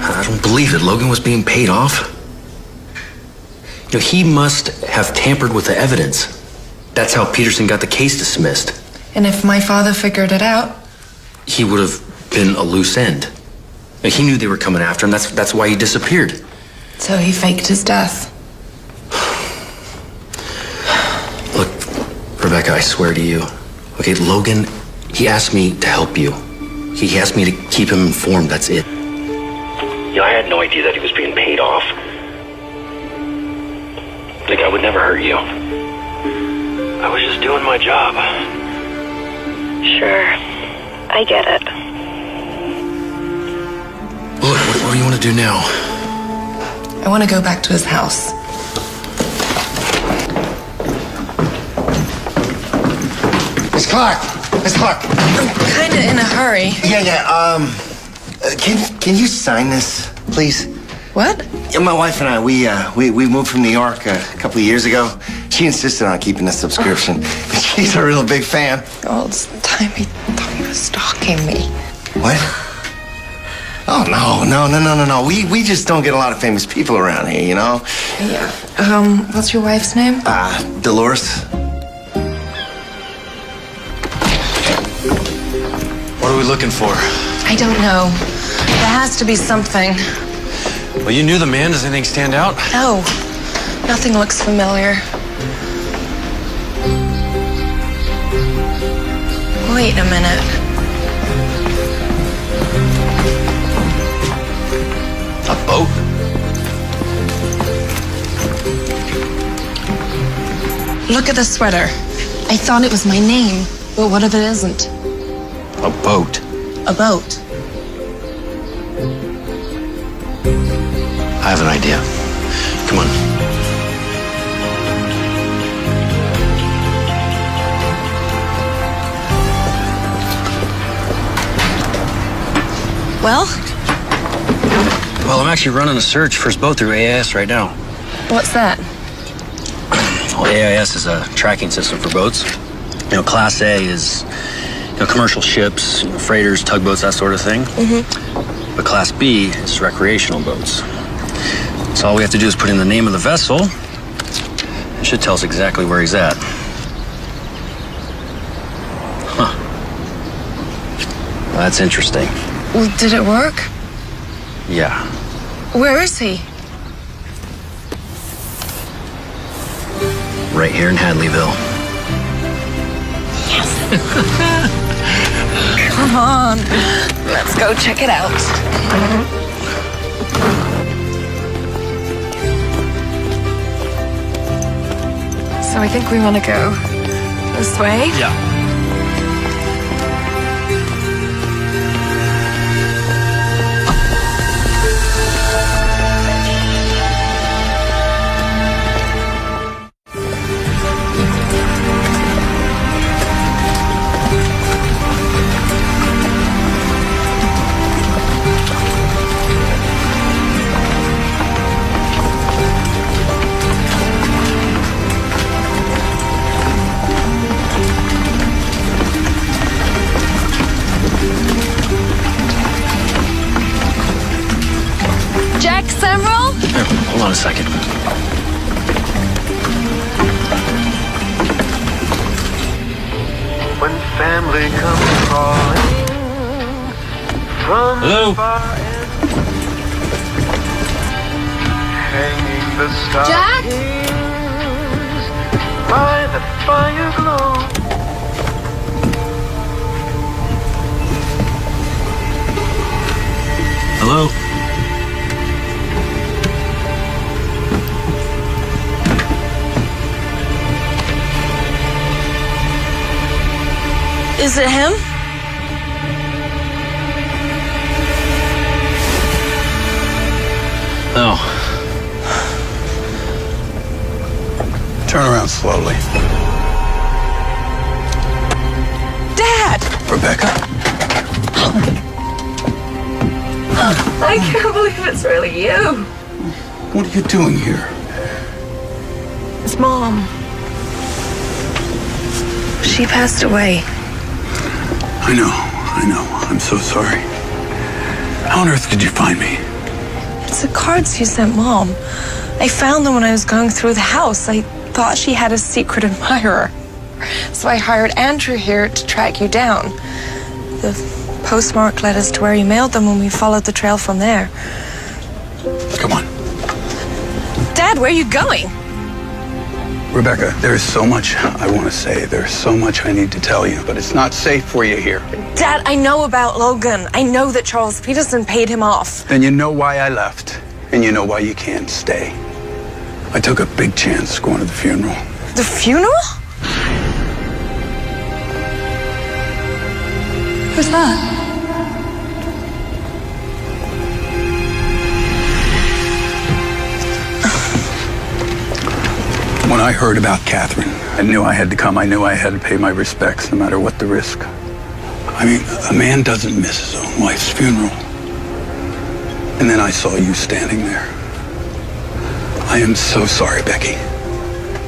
I don't believe it. Logan was being paid off. You know, he must have tampered with the evidence. That's how Peterson got the case dismissed. And if my father figured it out? He would have been a loose end. He knew they were coming after him. That's why he disappeared. So he faked his death. Look, Rebecca, I swear to you. Okay, Logan, he asked me to help you. He asked me to keep him informed. That's it. You know, I had no idea that he was being paid off. Like, I would never hurt you. I was just doing my job. Sure. I get it. Look, what do you want to do now? I want to go back to his house. Miss Clark! Miss Clark! I'm kind of in a hurry. Yeah. Can you sign this, please? What? Yeah, my wife and I, we moved from New York a couple of years ago. She insisted on keeping the subscription. She's a real big fan. All this time he thought he was stalking me. What? Oh, no. We just don't get a lot of famous people around here, you know? Yeah. What's your wife's name? Dolores. What are we looking for? I don't know. There has to be something. Well, you knew the man. Does anything stand out? No. Nothing looks familiar. Wait a minute. A boat? Look at the sweater. I thought it was my name, but what if it isn't? A boat. A boat. I have an idea. Come on. Well? Well, I'm actually running a search for his boat through AIS right now. What's that? Well, AIS is a tracking system for boats. You know, Class A is commercial ships, freighters, tugboats, that sort of thing. Mm-hmm. But Class B is recreational boats. So all we have to do is put in the name of the vessel. It should tell us exactly where he's at. Huh. Well, that's interesting. Well, did it work? Yeah. Where is he? Right here in Hadleyville. Yes. Come on. Let's go check it out. So I think we want to go this way? Yeah. Hold on a second. When family comes calling from Hello? far and hanging the Jack? stockings by the fire glow. Hello? Is it him? No. Turn around slowly. Dad! Rebecca? I can't believe it's really you. What are you doing here? It's Mom. She passed away. I know. I'm so sorry. How on earth did you find me? It's the cards you sent Mom. I found them when I was going through the house. I thought she had a secret admirer. So I hired Andrew here to track you down. The postmark led us to where you mailed them, and we followed the trail from there. Come on. Dad, where are you going? Rebecca, there is so much I want to say. There's so much I need to tell you, but it's not safe for you here. Dad, I know about Logan. I know that Charles Peterson paid him off. Then you know why I left, and you know why you can't stay. I took a big chance going to the funeral. The funeral? Who's that? When I heard about Catherine, I knew I had to come. I knew I had to pay my respects, no matter what the risk. I mean, a man doesn't miss his own wife's funeral. And then I saw you standing there. I am so sorry, Becky,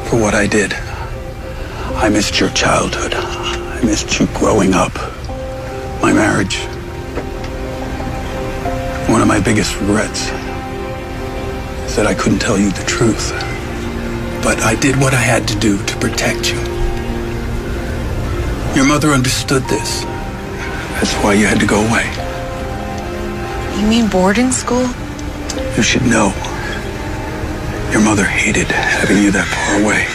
for what I did. I missed your childhood. I missed you growing up. My marriage. One of my biggest regrets is that I couldn't tell you the truth. But I did what I had to do to protect you. Your mother understood this. That's why you had to go away. You mean boarding school? You should know. Your mother hated having you that far away.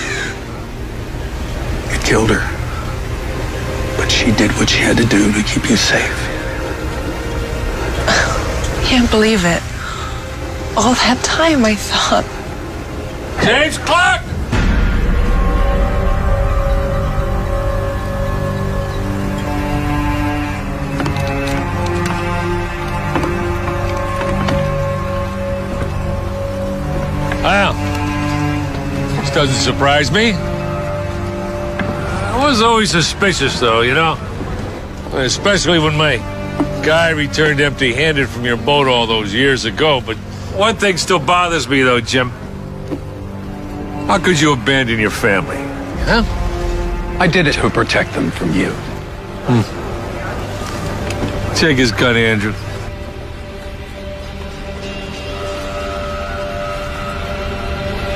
It killed her. But she did what she had to do to keep you safe. Can't believe it. All that time I thought. Change clock! Well, this doesn't surprise me. I was always suspicious, though, you know? Especially when my guy returned empty-handed from your boat all those years ago. But one thing still bothers me, though, Jim. How could you abandon your family? Huh? I did it to protect them from you. Take his gun, Andrew.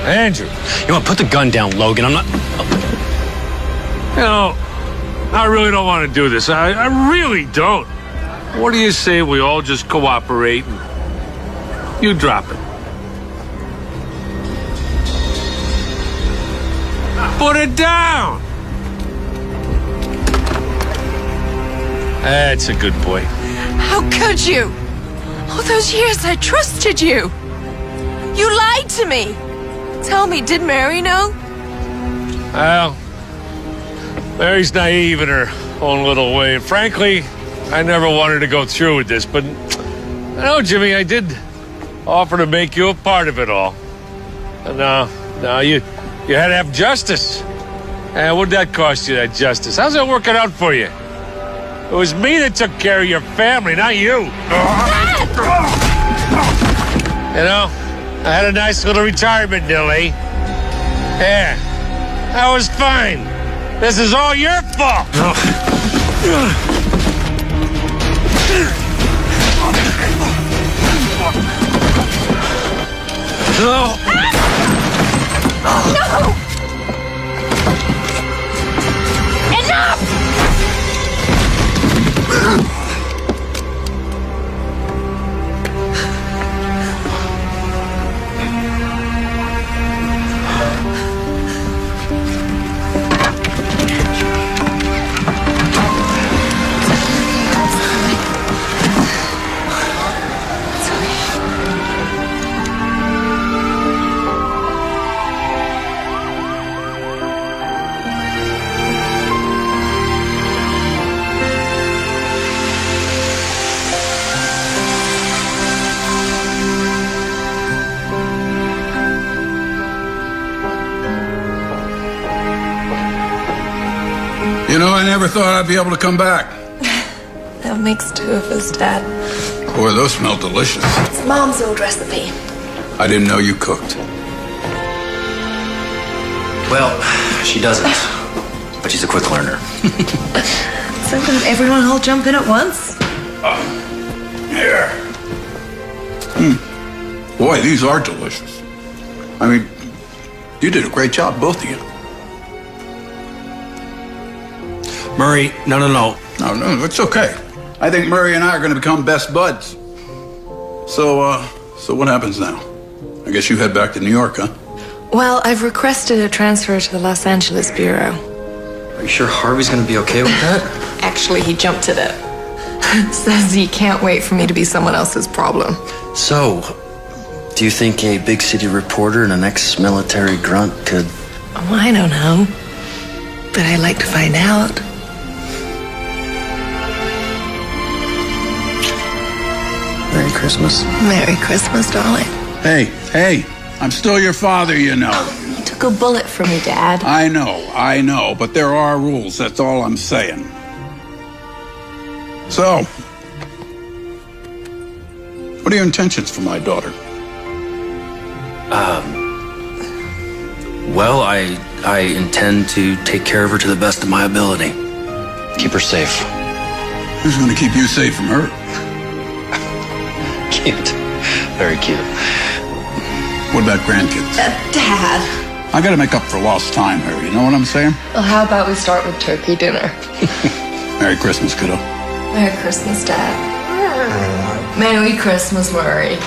Andrew. You want to put the gun down, Logan? I'm not... You know, I really don't want to do this. I really don't. What do you say we all just cooperate and you drop it? Put it down! That's a good boy. How could you? All those years I trusted you. You lied to me. Tell me, did Mary know? Well, Mary's naive in her own little way. And frankly, I never wanted to go through with this. But, you know, Jimmy, I did offer to make you a part of it all. And now you had to have justice. And what'd that cost you, that justice? How's that working out for you? It was me that took care of your family, not you. You know, I had a nice little retirement deal, eh? Yeah, that was fine. This is all your fault. No! No! Enough! You know, I never thought I'd be able to come back. That makes two of us, Dad. Boy, those smell delicious. It's Mom's old recipe. I didn't know you cooked. Well, she doesn't. But she's a quick learner. So can everyone all jump in at once? Here. Boy, these are delicious. I mean, you did a great job, both of you. Murray, no. No, it's okay. I think Murray and I are going to become best buds. So what happens now? I guess you head back to New York, huh? Well, I've requested a transfer to the Los Angeles Bureau. Are you sure Harvey's gonna be okay with that? Actually, he jumped at it. Says he can't wait for me to be someone else's problem. So, do you think a big city reporter and an ex-military grunt could... Oh, I don't know. But I'd like to find out. Merry Christmas. Merry Christmas, darling. Hey, I'm still your father, you know. You took a bullet for me, Dad. I know, but there are rules, that's all I'm saying. So, what are your intentions for my daughter? Well, I intend to take care of her to the best of my ability. Keep her safe. Who's going to keep you safe from her? Cute. Very cute. What about grandkids? Dad. I got to make up for lost time here, you know what I'm saying? Well, how about we start with turkey dinner? Merry Christmas, kiddo. Merry Christmas, Dad. Merry Christmas, Murray.